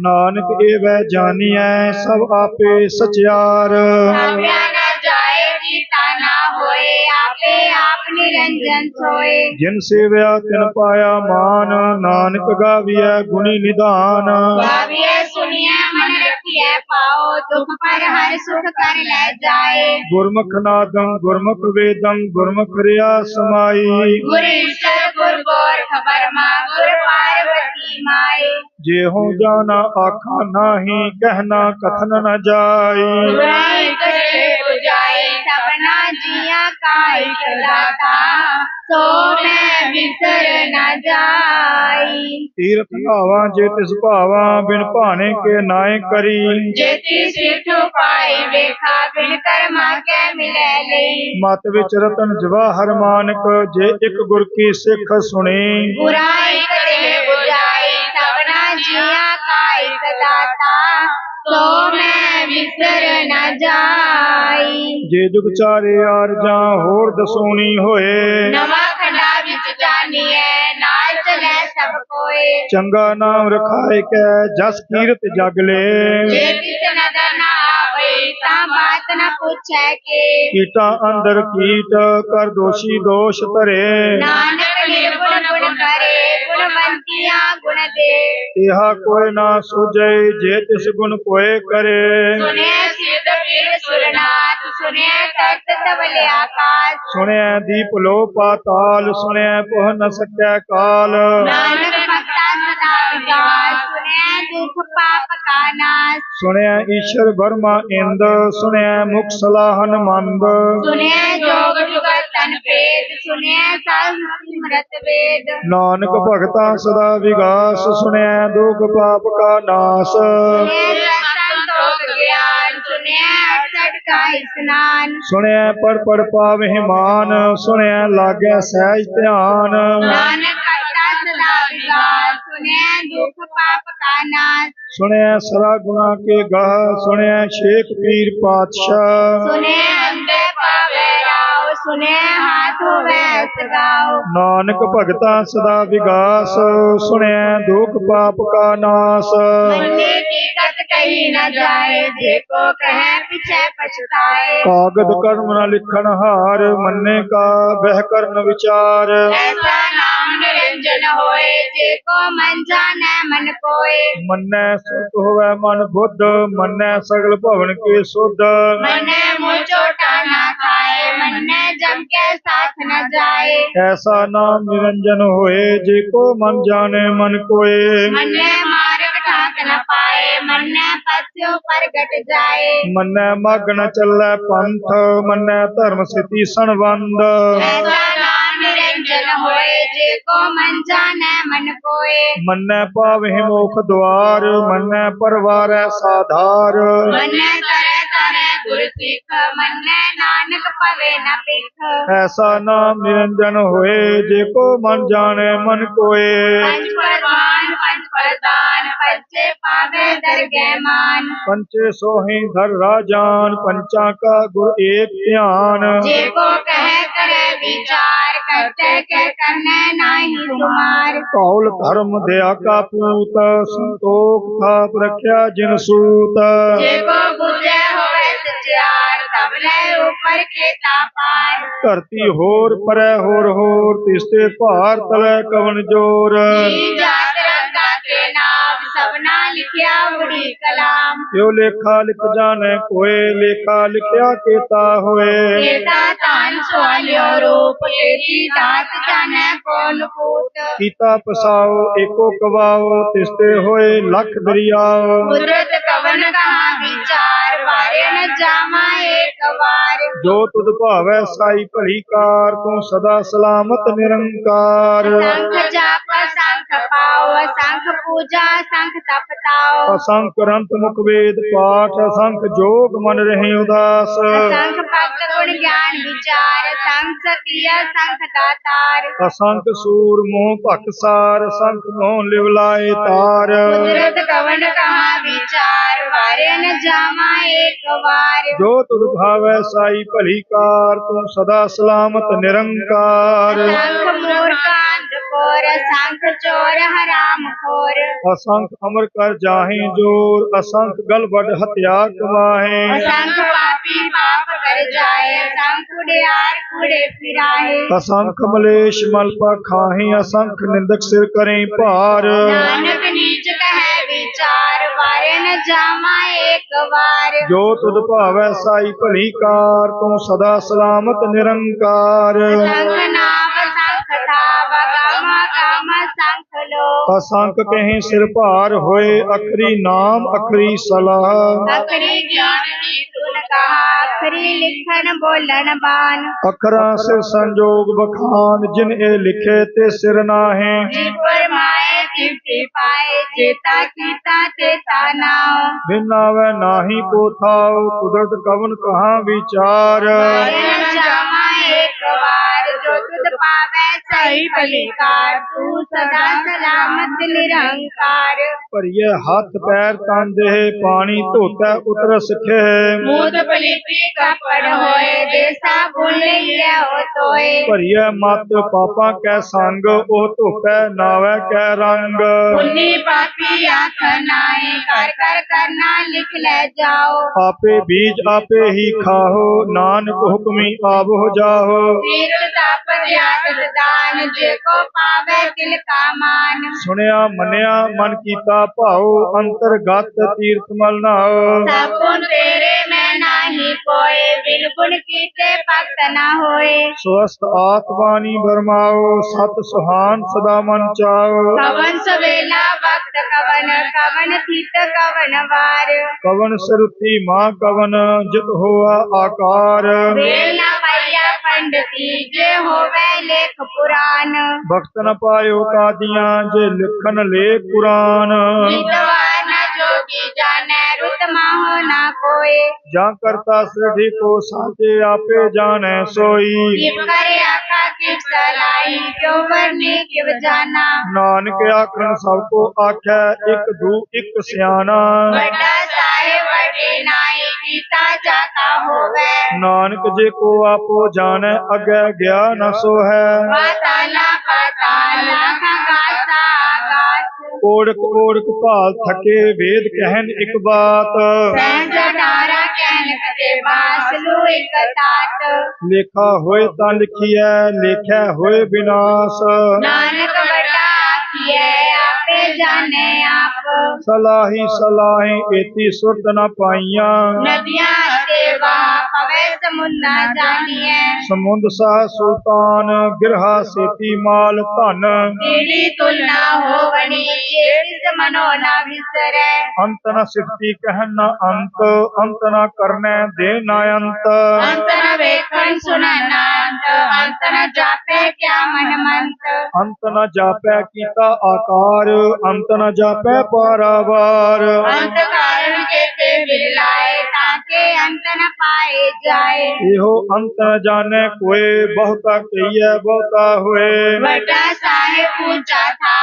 ਨਾਨਕ ਏਵੈ ਜਾਣੀਐ ਸਭ ਆਪੇ ਸਚਿਆਰ।
ਆਵਿਆ ਨਾ ਜਾਏ ਜੀਤਾ ਨਾ ਹੋਏ ਆਪੇ ਆਪ ਨਿਰੰਜਨ ਸੋਏ।
ਜਿਨ ਸੇਵਿਆ ਤਿਨ ਪਾਇਆ ਮਾਨ ਨਾਨਕ ਗਾਵੀਐ ਗੁਣੀ ਨਿਧਾਨ।
ਗਾਵੀਐ ਸੁਣੀਐ ਮਨ ਰਖੀਐ ਪਾਓ ਦੁਖ ਪਰ ਹਰ ਸੁਖ ਕਰ ਲੈ ਜਾਏ।
ਗੁਰਮੁਖ ਨਾਦੰ ਗੁਰਮੁਖ ਵੇਦੰ ਗੁਰਮੁਖ ਰਿਆ ਸਮਾਈ।
ਗੁਰ ਈਸ਼ਰ ਗੁਰ ਗੋਰਖ ਬਰਮਾ ਗੁਰ ਪਾਰਵਤੀ ਮਾਏ।
ਜਿਹੋ ਜਾਣਾ ਆਖਾ ਨਾਹੀ ਕਹਿਣਾ ਕਥਨ ਨ ਜਾਈ।
ਗੁਰਾਈ ਕਰੇ 부ਜਾਏ ਸਭਨਾ ਜੀਆਂ ਕਾ ਇਕ ਦਾਤਾ ਸੋ ਮੈਂ ਵਿਸਰ ਨ ਜਾਈ।
ਤੀਰਥ ਧਾਵਾਂ ਜੇ ਤਿਸ ਭਾਵਾਂ ਬਿਨ ਭਾਣੇ ਕੇ ਨਾਏ ਕਰੀ।
ਜੇਤੀ ਸਿੱਠ ਪਾਈ ਵੇਖਾ ਬਿਨ ਕਰਮਾ ਕੈ ਮਿਲੈ ਲਈ।
ਮਤ ਵਿੱਚ ਰਤਨ ਜਵਾਹਰ ਮਾਨਕ ਜੇ ਇੱਕ ਗੁਰ ਕੀ ਸਿੱਖ ਸੁਣੀ।
ਗੁਰਾਈ ਕਰੇ 부ਜਾਏ ਸਭਨਾ ਜੀਆਂ ਕਾ ਇਕ ਦਾਤਾ ਸੋ ਮੈਂ ਵਿਸਰ ਨ ਜਾਈ।
ਜੇ ਜੁਗ ਚਾਰੇ ਆਰਜਾਂ ਹੋਰ ਦਸੋਣੀ ਹੋਏ।
ਨਵਾਂ ਖੰਡਾ ਵਿੱਚ ਜਾਣੀਐ ਨਾਲ ਚਲੈ ਸਭ ਕੋਏ।
ਚੰਗਾ ਨਾਮ ਰਖਾਏ ਕੈ ਜਸ ਕੀਰਤ ਜਗ ਲੈ।
ਜੇ ਤਿਸ ਨਦਰ ਨ ਆਵੇ ਤਾਂ ਬਾਤ बात न पूछै के।
ਕੀਟਾਂ ਅੰਦਰ ਕੀਟ ਕਰ ਦੋਸ਼ੀ ਦੋਸ਼ ਧਰੇ।
नानक निर्गुण गुण करे, गुणवंतियाँ गुण दे।
ਇਹਾ ਕੋਈ ਨਾ ਸੁਝੇ ਜੇ ਤਿਸ ਗੁਣ ਕੋਏ ਕਰੇ।
सुने सिद्ध पीर सुरनाथ, सुने तख्त धवल आकाश।
ਸੁਣਿਆ ਦੀਪ ਲੋ ਪਾਤਾਲ, ਸੁਣਿਆ ਪੁਹ ਨ ਸਕੈ ਕਾਲ।
नानक भक्ता सदा विकास, सुने दुख पाप का नाश।
ਸੁਣਿਆ ਈਸ਼ਰ ਬਰਮਾ ਇੰਦ, ਸੁਣਿਆ ਮੁਖ ਸਲਾਹਨ ਮੰਦ।
सुने जोग जुगत तन भेद, सुने सिमरत वेद।
ਨਾਨਕ ਭਗਤਾ ਸਦਾ ਵਿਗਾਸ, ਸੁਣਿਆ ਦੁਖ ਪਾਪ ਕਾ ਨਾਸ।
सुने संतोष ज्ञान, सुने 68 का स्नान।
ਸੁਣਿਆ ਪੜ ਪਾਵਹਿ ਮਾਨ, ਸੁਣਿਆ ਲਾਗੈ ਸਹਿਜ ਧਿਆਨ।
नानक करता सदा विकास, सुने दुख पाप का नाश।
ਸੁਣਿਆ ਸਰਾ ਗੁਣਾ ਕੇ ਗਾਹ, ਸੁਣਿਆ ਸ਼ੇਖ ਪੀਰ ਪਾਤਸ਼ਾਹ।
सुने अंधे पावे राव, सुने हाथ होवे हस गाओ।
ਨਾਨਕ ਭਗਤਾ ਸਦਾ ਵਿਗਾਸ, ਸੁਣਿਆ ਦੁਖ ਪਾਪ ਕਾ ਨਾਸ।
मन्ने की कत कही न जाए, जेको कहे पीछे पछताए।
ਕਾਗਦ ਕਰਮ ਨ ਲਿਖਣ ਹਾਰ, ਮੰਨੇ ਕਾ ਬਹਿ ਕਰਨ ਵਿਚਾਰ।
ऐसा नाम निरंजन होए, जेको मन जाने मन कोय।
ਮੰਨੈ ਸੁਧ ਹੋਵੈ ਮਨ ਬੁੱਧ, ਮੰਨੈ ਸਗਲ ਭਵਨ ਕੇ ਸੁਧ।
मन्ने मुँह चोटा न खाए, मन्ने जम के साथ न जाए।
ਐਸਾ ਨਾਮ ਨਿਰੰਜਨ ਹੋਏ, ਜੇ ਕੋ ਮਨ ਜਾਣੇ ਮਨ ਕੋਏ।
मन्ने मार्ग ठाक न पाए, मन्ने पस्यो प्रगट जाए।
ਮੰਨੈ ਮਗ ਨ ਚੱਲੈ ਪੰਥ, ਮੰਨੈ ਧਰਮ ਸਿਤੀ ਸੰਬੰਧ।
ऐसा नाम निरंजन होए, जेको मन जाने मन कोय।
ਮੰਨੈ ਪਾਵਹਿ ਮੋਖ ਦੁਆਰ, ਮੰਨੈ ਪਰਵਾਰੈ ਸਾਧਾਰ।
मन्ने करे तारे गुर सिख, मन्ने नानक पवे न पिख।
ਐਸਾ ਨਾਮ ਨਿਰੰਜਨ ਹੋਏ, ਜੇ ਕੋ ਮਨ ਜਾਣੇ ਮਨ ਕੋਏ।
पंच परमान पंच प्रदान, पंचे पावे दरगह मान।
ਪੰਚੇ ਸੋਹੀ ਧਰ ਰਾਜਾਨ, ਪੰਚਾਂ ਕਾ ਗੁਰ ਏਕ ਧਿਆਨ।
जेको कहे करे विचार, करते के करने नाही सुमार।
ਕੌਲ ਧਰਮ ਦਇਆ ਕਾ ਪੂਤ, ਸੰਤੋਖ ਥਾਪ ਰਖਿਆ ਜਿਨ ਸੂਤ।
जेको बुझे होवे सचियार, तब ले ऊपर के तापार।
ਧਰਤੀ ਹੋਰ ਪਰੈ ਹੋਰ, ਤਿਸਤੇ ਭਾਰ ਤਲੈ ਕਵਨ ਜੋਰ।
जी जात रंगा के नाम, सबना लिखिया उड़ी कलाम।
ਜੋ ਲੇਖਾ ਲਿਖ ਜਾਣੈ ਕੋਏ, ਲੇਖਾ ਲਿਖਿਆ ਕੇਤਾ ਹੋਏ।
केता तान सवालियो रूप, केती दात जाने कौन पूत।
ਕੀਤਾ ਪਸਾਓ ਏਕੋ ਕਵਾਓ, ਤਿਸਤੇ ਹੋਏ ਲਖ ਦਰਿਆਓ।
कुदरत कवन कहा विचार, वारे न जामा एक बार।
ਜੋ ਤੁਧ ਭਾਵੈ ਸਾਈ ਭਲੀ ਕਾਰ, ਤੂੰ ਸਦਾ ਸਲਾਮਤ ਨਿਰੰਕਾਰ।
शंख जाप शंख पाओ, शंख पूजा शंख तपताओ।
ਅਸੰਖ ਰੰਤ ਮੁਖ ਵੇਦ ਪਾਠ, ਅਸੰਖ ਜੋਗ ਮਨ ਰਹੇ ਉਦਾਸ।
शंख भक्त गुण ज्ञान विचार, शंख सतिया शंख दातार।
ਅਸੰਖ ਸੂਰ ਮੋਹ ਭਖਸਾਰ, ਅਸੰਖ ਮੋਹ ਲਿਵ ਲਾਏ ਤਾਰ।
कुदरत कवन कहा विचार, वारे न जामा एक बार।
ਜੋ ਤੁਧ ਭਾਵੈ ਸਾਈ ਭਲੀ ਕਾਰ, ਤੂੰ ਸਦਾ ਸਲਾਮਤ ਨਿਰੰਕਾਰ।
शंख मूर्ख अंधकोर, शंख चोर हराम खोर।
ਅਸੰਖ ਅਮਰ ਕਰ ਜਾਹੇ ਜੋਰ, ਅਸੰਖ ਗਲ ਵੱਡ ਹਤਿਆ ਕਮਾਹੇ।
शंख पापी पाप कर जाए, शंख उड़ियार कूड़े फिराए।
ਅਸੰਖ ਮਲੇਸ਼ ਮਲ ਖਾਹੇ, ਅਸੰਖ ਨਿੰਦਕ ਸਿਰ ਕਰੇ ਭਾਰ।
नानक नीच कहे विचार, वारे न जामा एक बार।
ਜੋ ਤੁਧ ਭਾਵੈ ਸਾਈ ਭਲੀ ਕਾਰ, ਤੂੰ ਸਦਾ ਸਲਾਮਤ ਨਿਰੰਕਾਰ।
शंख नाम शंख थाव, गामा गामा शंख लो।
ਅਸੰਖ ਕਹੇ ਸਿਰ ਭਾਰ ਹੋਏ, ਅਖਰੀ ਨਾਮ ਅਖਰੀ ਸਲਾਹ।
अखरी ज्ञान की तुन कहा, अखरी लिखन बोलन बान।
ਅਖਰਾਂ ਸਿਰ ਸੰਜੋਗ ਬਖਾਨ, ਜਿਨ ਇਹ ਲਿਖੇ ਤੇ ਸਿਰ ਨਾਹੇ।
जिन पर माए तिवती पाए, जेता कीता तेता नाओ।
ਬਿਨ ਆਵੈ ਨਾਹੀ ਕੋ ਥਾਉ, ਕੁਦਰਤ ਕਵਨ ਕਹਾਂ ਵਿਚਾਰ।
वारे न जामा एक बार, जो तुध पावे साई पलिकार तू सदा सलामत निरंकार
ਭਰੀਏ ਹੱਥ ਪੈਰ ਤਨ ਦੇਹ ਪਾਣੀ ਧੋਤੈ ਉਤਰ ਸਿੱਖੇ
मूत पलिती कपड़ होए देसा भूले हो तोए
ਭਰੀਏ ਮਤ ਪਾਪਾਂ ਕੈ ਸੰਗ ਉਹ ਧੋਪੈ ਨਾਵੈ ਕੈ ਰੰਗ
पुन्नी पापी आँख नाए कर कर करना लिख ले जाओ
ਆਪੇ ਬੀਜ ਆਪੇ ਹੀ ਖਾਹੋ ਨਾਨਕ ਹੁਕਮੀ ਆਵੋ ਜਾਹੋ
तीर्थ तप त्याग दान जेको पावे तिल का मान
ਸੁਣਿਆ ਮੰਨਿਆ ਮਨ ਕੀਤਾ ਭਾਉ ਅੰਤਰਗਤ ਤੀਰਥ ਮਲ ਨਾਉ
सब गुण तेरे में नाही कोय बिन गुण कीते भक्त न होए
ਸਵਸਤ ਆਤਮਾਨੀ ਬਰਮਾਓ ਸਤ ਸੁਹਾਨ ਸਦਾ ਮਨ ਚਾਓ
कवन सवेला वक्त कवन कवन थित कवन वार
ਕਵਨ ਸਰੂਤੀ ਮਾਂ ਕਵਨ ਜਿਤ ਹੋਆ ਆਕਾਰ
वेल न पाया पंडिती जे होवे लेख पुराण
ਭਗਤ ਨ ਪਾਇਓ ਕਾਦੀਆਂ ਜੇ ਲਿਖਨ ਲੇ ਕੁਰਾਨ
विद्वान जोगी जाने रुत माहो न कोय
ਜਾਂ ਕਰਤਾ ਸ੍ਰਿਠੀ ਕੋ ਸਾਚੇ ਆਪੇ ਜਾਣੈ ਸੋਈ
किव करे आखा किव सलाई क्यों वर्णी किव जाना
ਨਾਨਕ ਆਖਣ ਸਭ ਕੋ ਆਖੈ ਇੱਕ ਦੂ ਇੱਕ ਸਿਆਣਾ
बड़ा साहेब बड़े नाई गीता जाता होवे
ਨਾਨਕ ਜੇ ਕੋ ਆਪੋ ਜਾਣੈ ਅਗੈ ਗਿਆ ਨ ਸੋਹੈ
पाताला पाताला खगासा आकाश
ਓੜਕ ਓੜਕ ਭਾਲ ਥਕੇ ਵੇਦ ਕਹਿਨ ਇੱਕ ਬਾਤ
सहज डारा कहन कते बासलू एक तात
ਲੇਖਾ ਹੋਏ ਤਾਂ ਲਿਖੀਐ ਲੇਖੈ ਹੋਏ ਵਿਨਾਸ਼
नानक बड़ा आखिए आपे जाने आप
ਸਲਾਹੀ ਸਲਾਹੀ ਏਤੀ ਸੁਰਤ ਨ ਪਾਈਆਂ
नदियाँ सेवा पवे समुन्ना जानिए
ਸਮੁੰਦ ਸਾਹ ਸੁਲਤਾਨ ਗਿਰਹਾ ਸੇਤੀ ਮਾਲ ਧਨ
तेरी तुलना हो बनी जेस मनो न विसरे
ਅੰਤ ਨ ਸਿਫਤੀ ਕਹਿਨ ਨ ਅੰਤ ਅੰਤ ਨ ਕਰਨੈ ਦੇ ਨ ਅੰਤ
अंत न वेखन सुनना अंत न जापे क्या मन मंत
ਅੰਤ ਨ ਜਾਪੈ ਕੀਤਾ ਆਕਾਰ ਅੰਤ ਨ ਜਾਪੈ ਪਾਰਾਵਾਰ
अंत कारण के ते बिरलाए ताके अंत न पाए जाए
ਇਹੋ ਅੰਤ ਨ ਜਾਣੈ ਕੋਏ ਬਹੁਤਾ ਕਹੀਐ ਬਹੁਤਾ ਹੋਏ
बड़ा साहेब ऊंचा था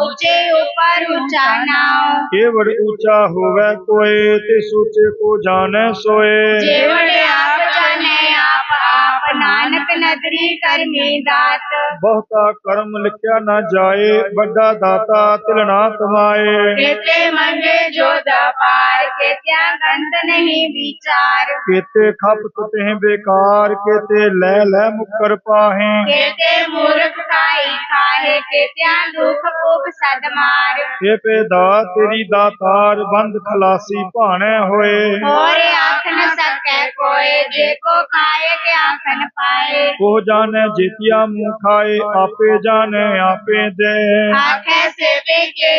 ऊंचे ऊपर ऊंचा नाव
ਕੇਵੜ ਊਚਾ ਹੋਵੈ ਕੋਏ ਤੇ ਸੋਚੇ ਕੋ ਜਾਣੈ ਸੋਏ
जेवड़े आप जाने आप नानक नदरी करमी दात
ਬਹੁਤਾ ਕਰਮ ਲਿਖਿਆ ਨਾ ਜਾਏ ਵੱਡਾ ਦਾਤਾ ਤਿਲਣਾ ਤਮਾਏ
केते मंगे जो दपार केत्या गंत नहीं विचार
ਕੇਤੇ ਖਪ ਤੁਤੇ ਬੇਕਾਰ ਕੇਤੇ ਲੈ ਲੈ ਮੁਕਰ ਪਾਹੇ
केते मूर्ख खाई खाए केत्या दुख भूख सद मार
ਏ ਪੇਦਾ ਤੇਰੀ ਦਾਤਾਰ ਬੰਦ ਖਲਾਸੀ ਭਾਣੇ ਹੋਏ
और आँख न सके कोय जेको खाए के आँख न पाए
ਉਹ ਜਾਣੈ ਜੀਤਿਆ ਮੂੰਹ ਖਾਏ ਆਪੇ ਜਾਣੈ ਆਪੇ ਦੇ
आखे से के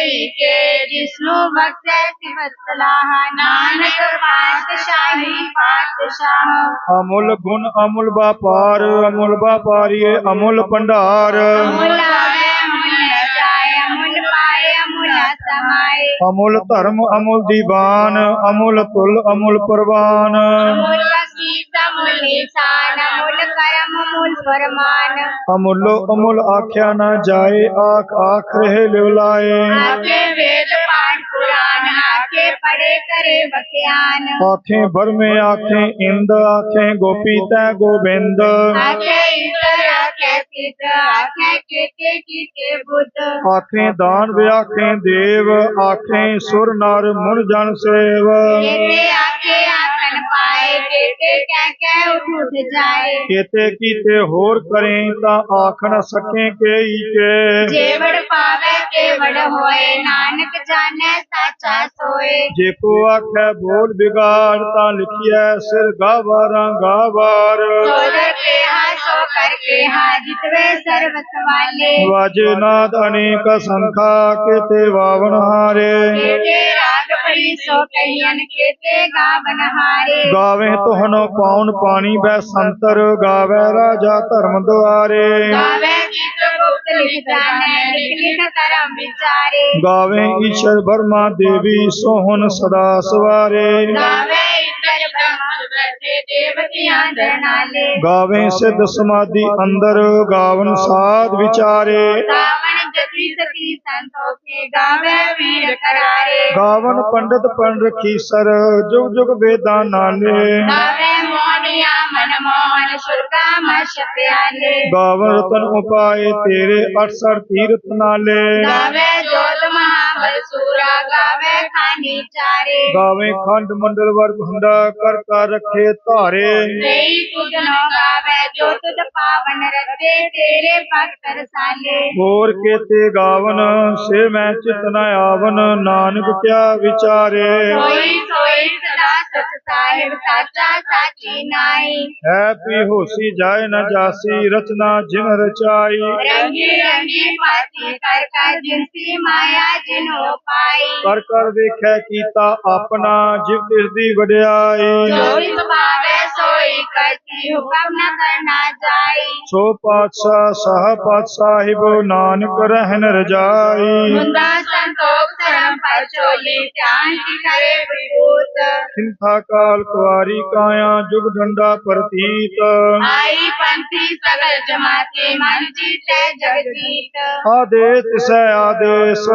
जिसनु बख्शे सिवत सलाह नानक पातशाही पातशाह
ਅਮੁੱਲ ਗੁਣ ਅਮੁੱਲ ਵਪਾਰ ਅਮੁੱਲ ਵਪਾਰੀਏ ਅਮੁੱਲ ਭੰਡਾਰ
अमूल आवे अमूल जाए अमूल पाए अमूल समाए
ਅਮੁੱਲ ਧਰਮ ਅਮੁੱਲ ਦੀਵਾਨ ਅਮੁੱਲ ਤੁਲ ਅਮੁੱਲ ਪ੍ਰਵਾਨ
अमूल सीस अमूल निशान अमूल करम अमूल फरमान
ਅਮੁੱਲੋ ਅਮੁੱਲ ਆਖਿਆ ਨਾ ਜਾਏ ਆਖ ਆਖ ਰਹੇ ਲਿਵਲਾਏ
आके वेद पाठ पुराण आके पढ़े करे बख्यान
ਆਖੇ ਬਰਮੇ ਆਖੇ ਇੰਦ ਆਖੇ ਗੋਪੀ ਤੈ ਗੋਬਿੰਦ
आखे ईश्वर आखे सिद्ध आखे कीते कीते बुद्ध
ਆਖੇ ਦਾਨ ਵਿਆਖੇ ਦੇਵ ਆਖੇ ਸੁਰ ਨਰ ਮੁਨ ਜਨ ਸੇਵ
केते आके आसन पाए केते क्या उठ जाए
ਕੇਤੇ ਕੀਤੇ ਹੋਰ ਕਰੇ ਤਾਂ ਆਖ ਨ ਸਕੇ ਕੇਈ ਕੇ
जेवड़ पावे केवड़ होए नानक जाने साचा सोए
ਜੇ ਕੋ ਆਖੈ ਬੋਲ ਵਿਗਾੜ ਤਾਂ ਲਿਖਿਐ ਸਿਰ ਗਾਵਾਰਾਂ ਗਾਵਾਰ
सोदर के सो करके जितवे सर्वस वाले
ਵਾਜੇ ਨਾਦ ਅਨੇਕ ਸੰਖਾ ਕੇਤੇ ਵਾਵਨ ਹਾਰੇ
केते राग परी सो कहियन केते गावन हारे
ਗਾਵੇ ਤੁਹਾਨੋ ਪਾਉਣ ਪਾਣੀ ਬੈ ਸੰਤਰ ਗਾਵੇ ਰਾਜਾ ਧਰਮ ਦੁਆਰੇ
गावे चित्र गुप्त लिख जाने लिख लिख करम विचारे
ਗਾਵੇ ਈਸ਼ਰ ਬਰਮਾ ਦੇਵੀ ਸੋਹਣ ਸਦਾ ਸਵਾਰੇ
गावे इंद्र ब्रह्म बैठे देवतियां दरनाले
ਗਾਵੇ ਸਿੱਧ ਸਮਾਧੀ ਅੰਦਰ ਗਾਵਨ ਸਾਧ ਵਿਚਾਰੇ
गावन जति सती संतोखे गावे वीर करारे
ਗਾਵਨ ਪੰਡਤ ਪਣ ਰਖੀਸਰ ਜੁਗ ਜੁਗ ਵੇਦਾਂ ਨਾਲੇ
गावे मोहनिया मनमोहन शुरका मश प्याले
ਗਾਵਨ ਰਤਨ ਉਪਾਏ ਤੇਰੇ 68 ਤੀਰਥ ਨਾਲੇ
गावे जोत महाबल सूरा गावे खानी चारे
ਗਾਵੇ ਖੰਡ ਮੰਡਲ ਵਰ ਭੰਡਾ ਕਰ ਕਰ ਰੱਖੇ ਧਾਰੇ
तेई तुझ नो गावे जो तुझ पावन रते तेरे भक्त रसाले
ਹੋਰ ਕੇਤੇ ਗਾਵਨ ਸੇ ਮੈਂ ਚਿਤ ਨ ਆਵਨ ਨਾਨਕ ਕਿਆ ਵਿਚਾਰੇ
सोई सोई सदा सच साहिब साचा साची नाई
ਹੈ ਪੀ ਹੋਸੀ ਜਾਏ ਨ ਜਾਸੀ ਰਚਨਾ ਜਿਨ ਰਚਾਈ
रंगी रंगी पाती कर का जिनसी माया जिनो पाई
ਕਰ ਕਰ ਵੇਖੈ ਕੀਤਾ ਆਪਣਾ ਜਿਵ ਤਿਸ ਦੀ ਵਡਿਆਈ
सोई पावे सोई करती हुक्म न करना जाई
ਸੋ ਪਾਤਸ਼ਾਹ ਸਾਹ ਪਾਤ ਸਾਹਿਬ ਨਾਨਕ ਰਹਿਨ ਰਜਾਈ
मुंदा संतोष धर्म पर चोली ध्यान की करे विभूत
ਸਿੰਥਾ ਕਾਲ ਕੁਆਰੀ ਕਾਇਆ ਜੁਗ ਡੰਡਾ ਪ੍ਰਤੀਤ
आई पंथी सगल जमाते मन जीते जग जीत
ਆਦੇ ਤਿਸੈ ਆਦੇਸ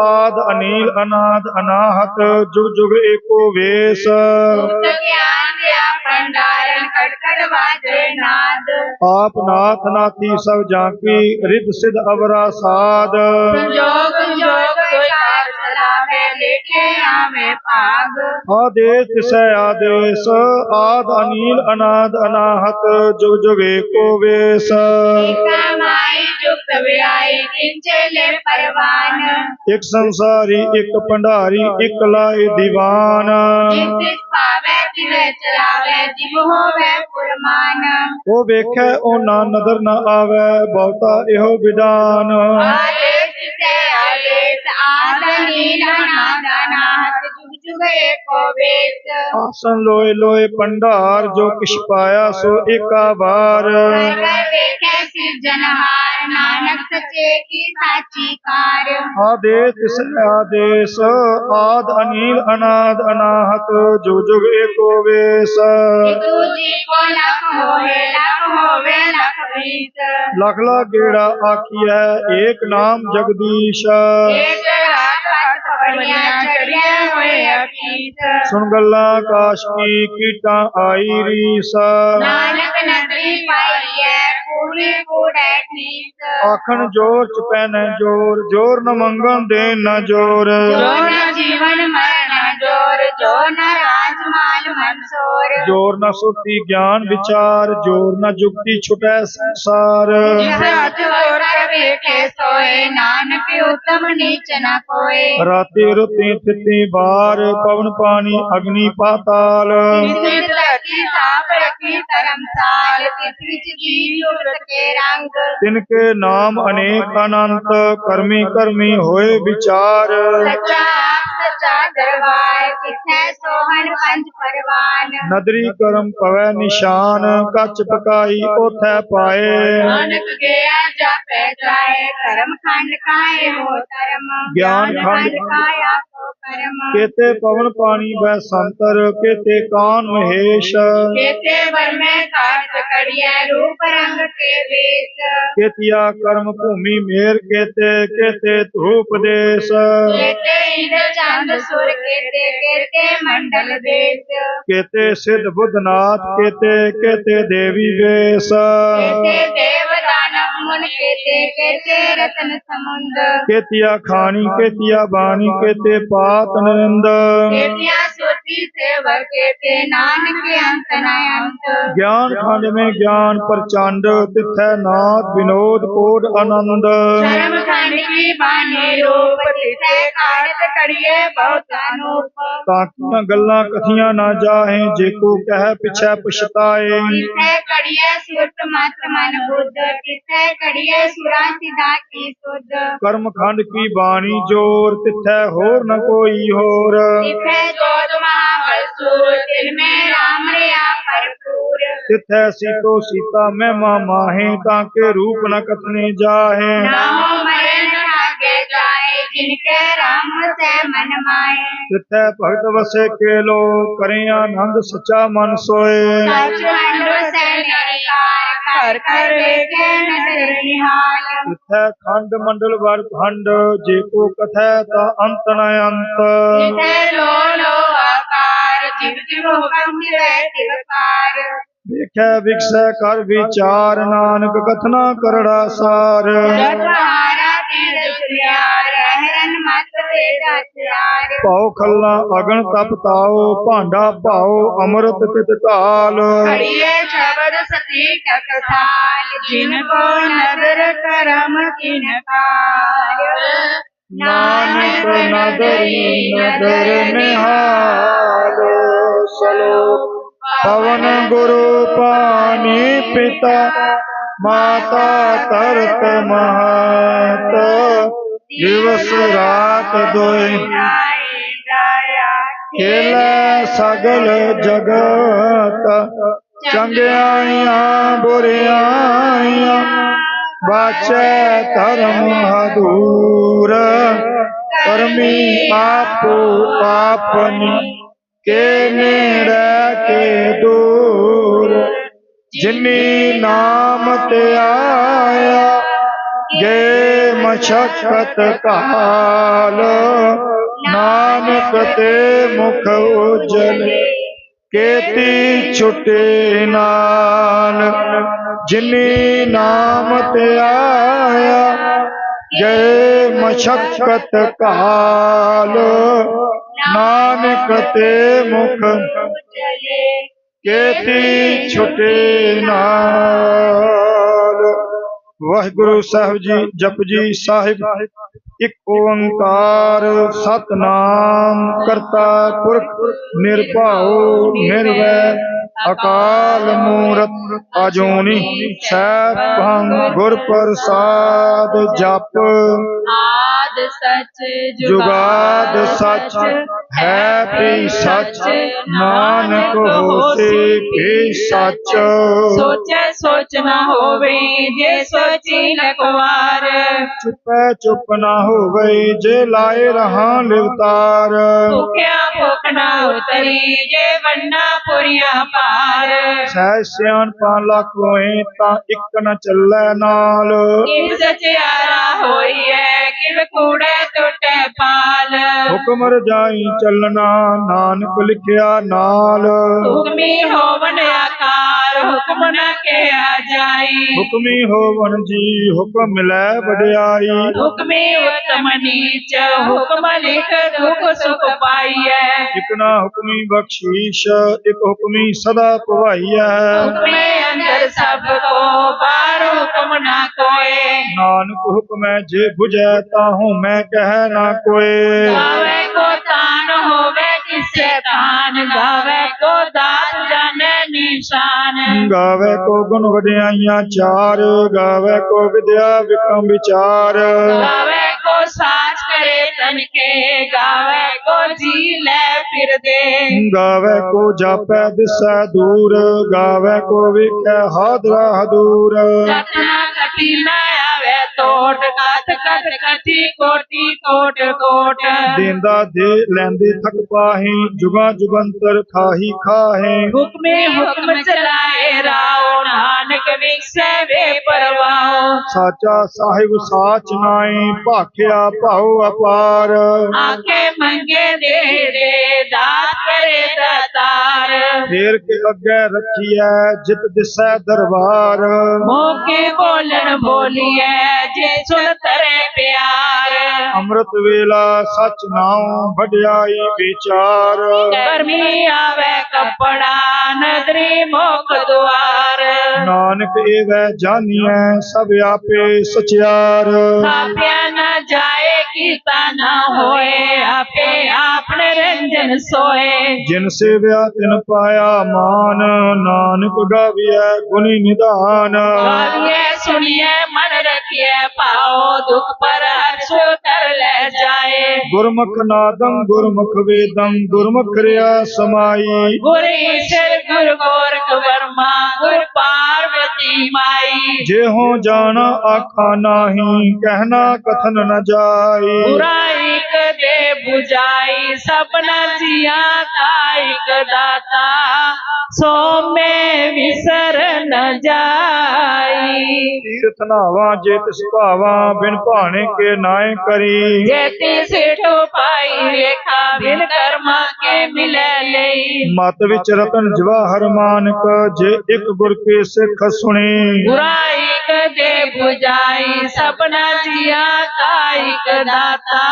ਆਦ ਅਨੀਲ ਅਨਾਦ ਅਨਾਹਤ ਜੁਗ ਜੁਗ ਏਕੋ ਵੇਸ
गुप्त ज्ञान दिया भंडारण खटखट बाजे नाद
ਆਪ ਨਾਥ ਨਾਥੀ ਸਭ ਜਾਂਕੀ ਰਿਦ ਸਿਧ ਅਵਰਾ ਸਾਧ
संजोग संजोग कोई कार चलावे लेके आवे पाग
ਆਦੇ ਤਿਸੈ ਆਦੇਸ ਆਦ ਅਨੀਲ ਅਨਾਦ ਅਨਾਹਤ ਜੁਗ ਜੁਗ ਏਕੋ ਵੇਸ
एका माई जुक्त व्याई किंचे ले परवान
ਇੱਕ ਸੰਸਾਰੀ ਇੱਕ ਭੰਡਾਰੀ ਇੱਕ ਲਾਏ ਦੀਵਾਨ
जिस जिस पावे तिवे चलावे जिव होवे पुरमान
ਉਹ ਵੇਖੈ ਉਹ ਨਾ ਨਦਰ ਨਾ ਆਵੈ ਬਹੁਤਾ ਇਹੋ ਵਿਦਾਨ
आदेश से आदेश आदनी नादानाथ जुग जुग एको वेश
ਆਸਨ ਲੋਏ ਲੋਏ ਭੰਡਾਰ ਜੋ ਕਿਛ ਪਾਇਆ ਸੋ ਏਕਾ ਵਾਰ
कर कर देखे सिरजनहार नानक सचे की साची कार
ਆਦੇ ਤਿਸੈ ਆਦੇਸ ਆਦ ਅਨੀਲ ਅਨਾਦ ਅਨਾਹਤ ਜੁਗ ਜੁਗ ਏਕੋ ਵੇਸ
तू जी को लख होवे लख बीत
ਲਖ ਲਖ ਗੇੜਾ ਆਖੀਐ ਏਕ ਨਾਮ ਜਗਦੀਸ਼
एक रात रात पड़िया चढ़िया हुए अतीत
ਸੁਣ ਗੱਲਾਂ ਆਕਾਸ਼ ਕੀ ਕੀਟਾਂ ਆਈ ਰੀਸ
नानक नगरी पाई है पूरी कूड़े ठीक
ਆਖਣ ਜੋਰ ਚ ਪੈਨੈ ਜੋਰ ਜੋਰ ਨ ਮੰਗਣ ਦੇਣ ਨ ਜੋਰ
जो न जीवन मरण जोर जो न राजमाल मंसोर
ਜੋਰ ਨ ਸੁਰਤੀ ਗਿਆਨ ਵਿਚਾਰ ਜੋਰ ਨ ਜੁਗਤੀ ਛੁਟੈ ਸੰਸਾਰ
जिस हाथ जोर कर देखे सोए नानक उत्तम नीच न कोय
ਰਾਤੀ ਰੁਤੀ ਥਿਤੀ ਬਾਰ ਪਵਨ ਪਾਣੀ ਅਗਨੀ ਪਾਤਾਲ
तिस धरती साप रखी धर्मसाल तिस विच जी जुगत के रंग
ਤਿਨ ਕੇ ਨਾਮ ਅਨੇਕ ਅਨੰਤ ਕਰਮੀ ਕਰਮੀ ਹੋਏ ਵਿਚਾਰ
सच्चा आप सच्चा दरबार किथे सोहन पंच परवान
ਨਦਰੀ ਕਰਮ ਪਵੈ ਨਿਸ਼ਾਨ ਕੱਚ ਪਕਾਈ ਉਥੈ ਪਾਏ
नानक गया जापे जाए कर्म खंड काए हो धर्म
ज्ञान खंड
काया को कर्म
ਕੇਤੇ ਪਵਨ ਪਾਣੀ ਬੈ ਸੰਤਰ ਕੇਤੇ ਕਾਨ ਮਹੇਸ਼
केते वर में काट कड़िया रूप रंग के वेश
ਕੇਤਿਆ ਕਰਮ ਭੂਮि ਮੇਰ ਕੇਤੇ ਕੇਤੇ ਧੂਪ ਦੇਸ
केते इंद्र चंद सुर केते केते मंडल देश
ਕੇਤੇ ਸਿੱਧ ਬੁੱਧਨਾਥ ਕੇਤੇ ਕੇਤੇ ਦੇਵੀ ਵੇਸ
केते देव दानव मुन केते केते रतन समुंद
ਕੇਤਿਆ ਖਾਣੀ ਕੇਤਿਆ ਬਾਣੀ ਕੇਤੇ ਪਾਤ ਨਰਿੰਦ
केतिया सुरती सेवक केते नानक अंत न अंत
ਗਿਆਨ ਖੰਡ में ज्ञान प्रचंड तिथै नाथ विनोद कोड आनंद
धर्म खंड की बानी रूप तिथे कारत करिए बहुत अनूप
ताकियां गल्लां कथियां ना जाहे जेको कह पिछै पछताए
तिथे करिए सुरत मत मन बुद्ध तिथे करिए सुरा सिधा की सुध
कर्म खंड की बाणी जोर तिथै होर न कोई होर
तिथे जोत महाबल सूर तिनमें राम रिया भरपूर
तिथै सीतो सीता महिमा माहे ताके रूप न कथने जाहे
ना हो मरे न भागे जाए जिनके राम से मन माए।
तिथै भगत वसे केलो करें आनंद सच्चा मन सोए।
सच हंडो से निरंकार कर कर वेखे नदर निहाल।
तिथै खंड मंडल वर खंड जे को कथै ता अंत न अंत।
जिथे लो लो आकार जिव जिव हुकम दिवे तिवकार।
देखै विकसै कर विचार नानक कथना करड़ा सार।
जग हारा तीर दुनियार रहरन मत वेद हथियार।
पाओ खल्ला अगन तप ताओ भांडा भाओ अमृत तित ढाल।
हरिये शब्द सती टकसाल जिनको नदर करम किनकार।
नानक नदरी नदर निहाल। सलोक पवन गुरु पानी पिता माता तरत महत। दिवस रात दोय खेलै सगल जगत। चंगियाइयां बुरियाइयां बाचै धर्म हदूर। करमी आपो आपनी के नेड़े के दूर। जिनी नाम ते आया गे मशक्कत काल। नानक ते मुख उजल केती छुटे नाल। जिनी नाम ते आया गए मशक्कत काल। नानक ते मुख केती छुटे नाल। वाहिगुरु साहिब जी जपजी साहिब एक ओंकार सतनाम करता पुरख निर्भउ निर्वैर अकाल मूरत अजूनी सैभं गुर प्रसाद जप।
आद सच
जुगाद सच है भी सच नानक होसी भी सच।
सोचे सोच न होवे जे सोची लखवार।
चुपै चुप न होवे जे लाए रहा लिवतार।
भूख्या भूख न उतरी जे वन्ना पुरिया पार।
सह सियाणपा लख होए ता इक न चलै नाल।
किव सचियारा होई है किव कूड़े टुटे पाल।
हुक्म रजाई चलना नानक लिखिया नाल।
हुक्मी होवन आकार हुक्म न किया जाई।
हुक्मी होवन जी हुक्म मिलै वड्याई।
हुक्मी उत्तम नीच हुक्म लिख दुख सुख पाइयै।
इक ना हुक्मी बख्शीश इक हुक्मी सदा पवाइयै।
हुक्मे अंदर सब को बाहर हुक्म न कोय।
नानक हुक्म जे बुझै ताहू मैं कह ना कोय।
गावे को तान होवे किसे तान गावे को दात जाने निशान।
गावे को गुण वड्याइयां चार गावे को विद्या विक्रम विचार।
गावे को साच करे तन के गावे को जी ले फिर दे।
गावे को जापै दिसै दूर गावे को विखे हादरा दूर।
रत्ना कटी न आवे तोट कथ कथ कथी कोटि कोट कोट।
देंदा दे लैंदे थक पाही जुगा जुगंतर खाही खाहे।
हुक्मे हुक्म चलाए राओ नानक विकसे वे परवाओ।
साचा साहिब साच नाई भाखिया भाऊ अपार।
आके मंगे दे दे दात करे दातार।
फेर के अगे रखिए जित दिसै दरबार।
मोके बोलन बोलिए जे सुन तरे प्यार।
अमृत वेला सच नाम वड्याई विचार।
गर्मी आवे कपड़ा नदरी मोक द्वार।
नानक एवै जानिए सब आपे सचियार।
थाप्या न जाए कीता न होए आपे आपने रंजन सोए।
जिन सेव्या तिन पाया मान नानक गाविया गुणी निधान।
गाविए सुनिए मन रखिए पाओ दुख पर हर्ष कर ले जाए।
गुरमुख नादम गुरमुख वेदम गुरमुख रिया समाई।
गुर ईश्वर गुरु गोरख वर्मा गुरु पार्वती माई।
जे हो जाना आखा नाही कहना कथन न जाई।
बुराई दे बुझाई सपना जिया काइक दाता सो में विसर न जाई।
तीर्थ नावा जे तिस भावा बिन भाने के नाय करी।
जेती सेठो पाई रेखा बिन कर्मा के मिले लई।
मत विच रतन जवाहर मानक जे एक गुर के सिख सुनी।
बुराई दे बुझाई सपना जिया काइक दाता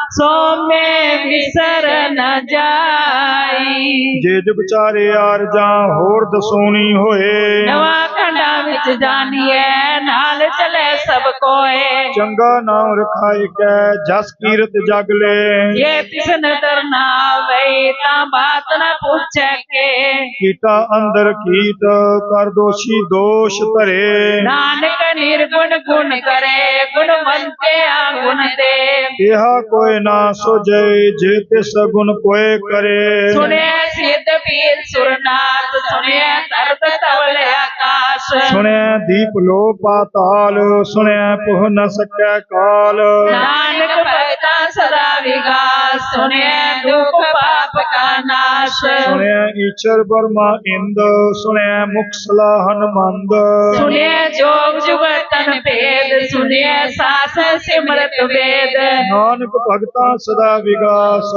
सो में विसर न जाई।
जे जुग चारे यार जा होर दसोनी होए।
नवा खंडा विच जानिए नाल चले सब कोए।
चंगा नाम रखाए कै जस कीरत जग ले।
ये तिसन तरना वही ता बात न पूछे के।
कीटा अंदर कीट कर दोषी दोष धरे।
नानक निर्गुण गुण करे गुणवंते गुण दे।
यहा कोई ना सोजे जे तिस गुण कोय करे।
सुने सिद्ध पीर सुरनाथ सुने तरत तवल आकाश।
सुने दीप लो पाताल सुने पुह न सकै काल।
नानक भगता सदा विगास सुने दुख पाप का नाश।
सुने ईश्वर ब्रह्मा इंद सुने मुख सलाहन मंद।
सुने जोग जुगतन भेद सुने सास सिमरत वेद।
नानक भगता सदा विगास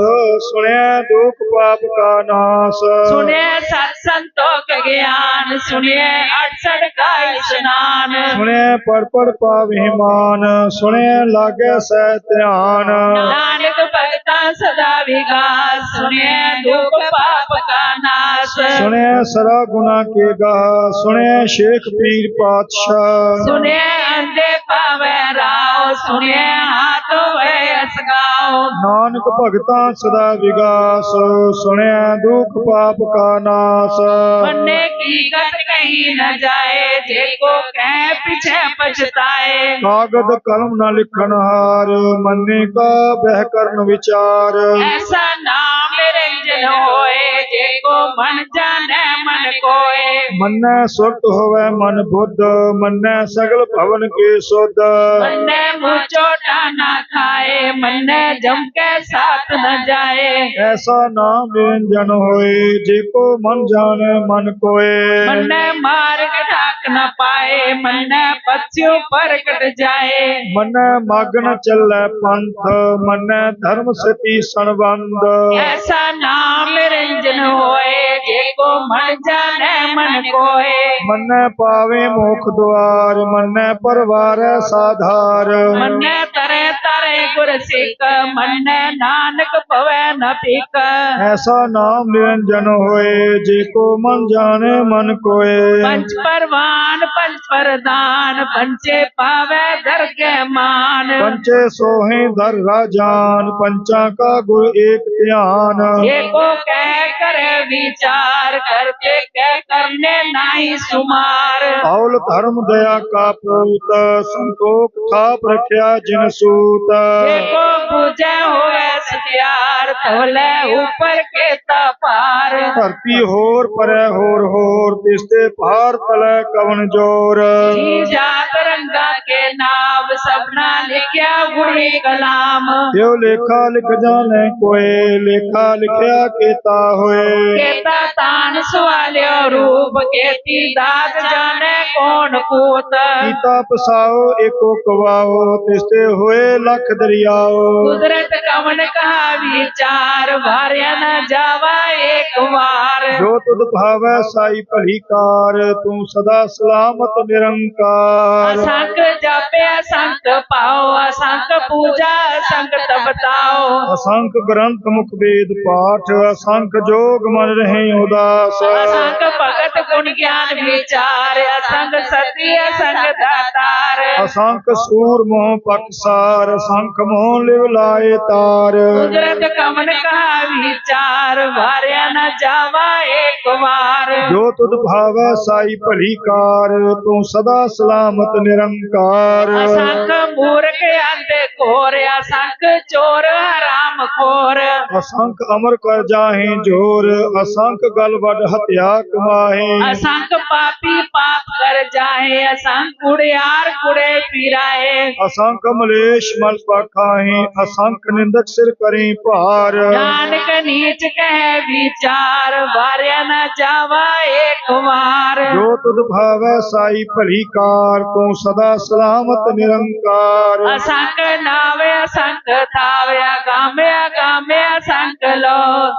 सुने दुख पाप का नाश।
सुने सत्संतों का ज्ञान सुने 68 का स्नान।
सुने पढ़ पढ़ पावे मान सुने लागे सह ध्यान।
नानक भगता सदा विगास सुने दुख पाप का नाश।
सुने सरा गुना के गा सुने शेख पीर पातशाह।
सुने अंधे पावे राव सुने हाथों वे असगाओ।
नानक भगता सदा विगास सुने दुख पाप का नाश।
बनने की गत कहीं न जाए जेको कह पीछे पछताए।
कागद कलम न लिखन हार मन्ने का बह करन विचार।
ऐसा नाम निरंजन होए जेको मन जाने मन कोए।
मन्ने सुरत होवे मन बुद्ध मन्ने सगल भवन के शुद्ध।
मन्ने मुँह चोटा ना खाए मन्ने जम के साथ न जाए।
ऐसा नाम निरंजन होए जेको मन जाने मन कोए।
मन्ने मार्ग ढाक न पाए मन्ने पक्षियों पर कट जाए।
मन्ने माग न चले पंथ मन्ने धर्म सती सणबंध।
ऐसा नाम निरंजन होए जेको मन जाने मन कोए।
मन्ने पावे मोख द्वार मन्ने परवार साधार।
मन्ने तरे तरे गुर सिख मन्ने नानक पवे न पिक।
ऐसा नाम निरंजन होए जेको मन जाने मन कोए।
पंच परवान पंच प्रदान पंचे पावे दर के मान।
पंचे सोहे धर राजान पंचा का गुर एक ध्यान।
एको कह करे विचार करते कह करने नाही सुमार।
औल धर्म दया का पूत संतोख थाप रख्या जिन सूत।
एको पूजे होए सत्यार तवले ऊपर के तपार।
धरती होर परे होर तिसते पार तले कवन जोर।
जी जात रंगा के नाम सबना लिखया गुणी कलाम।
यो लेखा लिख जाने कोए लेखा लिखया केता होए।
केता तान सवाल्यो रूप केती दात जाने कौन पूत।
कीता पसाओ एको कवाओ तिसते होए लख दरियाओ।
कुदरत कवन कहा विचार भार्या न जावा एक बार।
जो तुद भावै साई भली कार तू सदा सलामत निरंकार।
असंख जापे असंख पाओ असंख पूजा असंख तपताओ।
असंख ग्रंथ मुख वेद पाठ असंख जोग मन रहे उदास।
असंख भगत गुण ज्ञान विचार असंख सती असंख दातार।
असंख सूर मोह पक्षसार असंख मोह लिव लाए तार।
कुदरत कवन कहा विचार भार्या न
जावा एक बार।
जो तुध भावै साई भली कार, तू सदा सलामत निरंकार।
असंख मूर्ख अंध घोर, असंख चोर हराम खोर।
असंख अमर कर जाहि जोर, असंख गल वड हत्या कमाहे।
असंख पापी पाप कर जाहे, असंख कुड़ियार कुड़े पीराए।
असंख मलेश मल पाखाहि, असंख निंदक सिर करें भार।
नानक नीच कह विचार, वार्या न जावा एक बार।
जो तुध भावै साई भली कार, तू सदा सलामत निरंकार।
असंख नावे असंख थावे, अगामे अगामे असंख लो।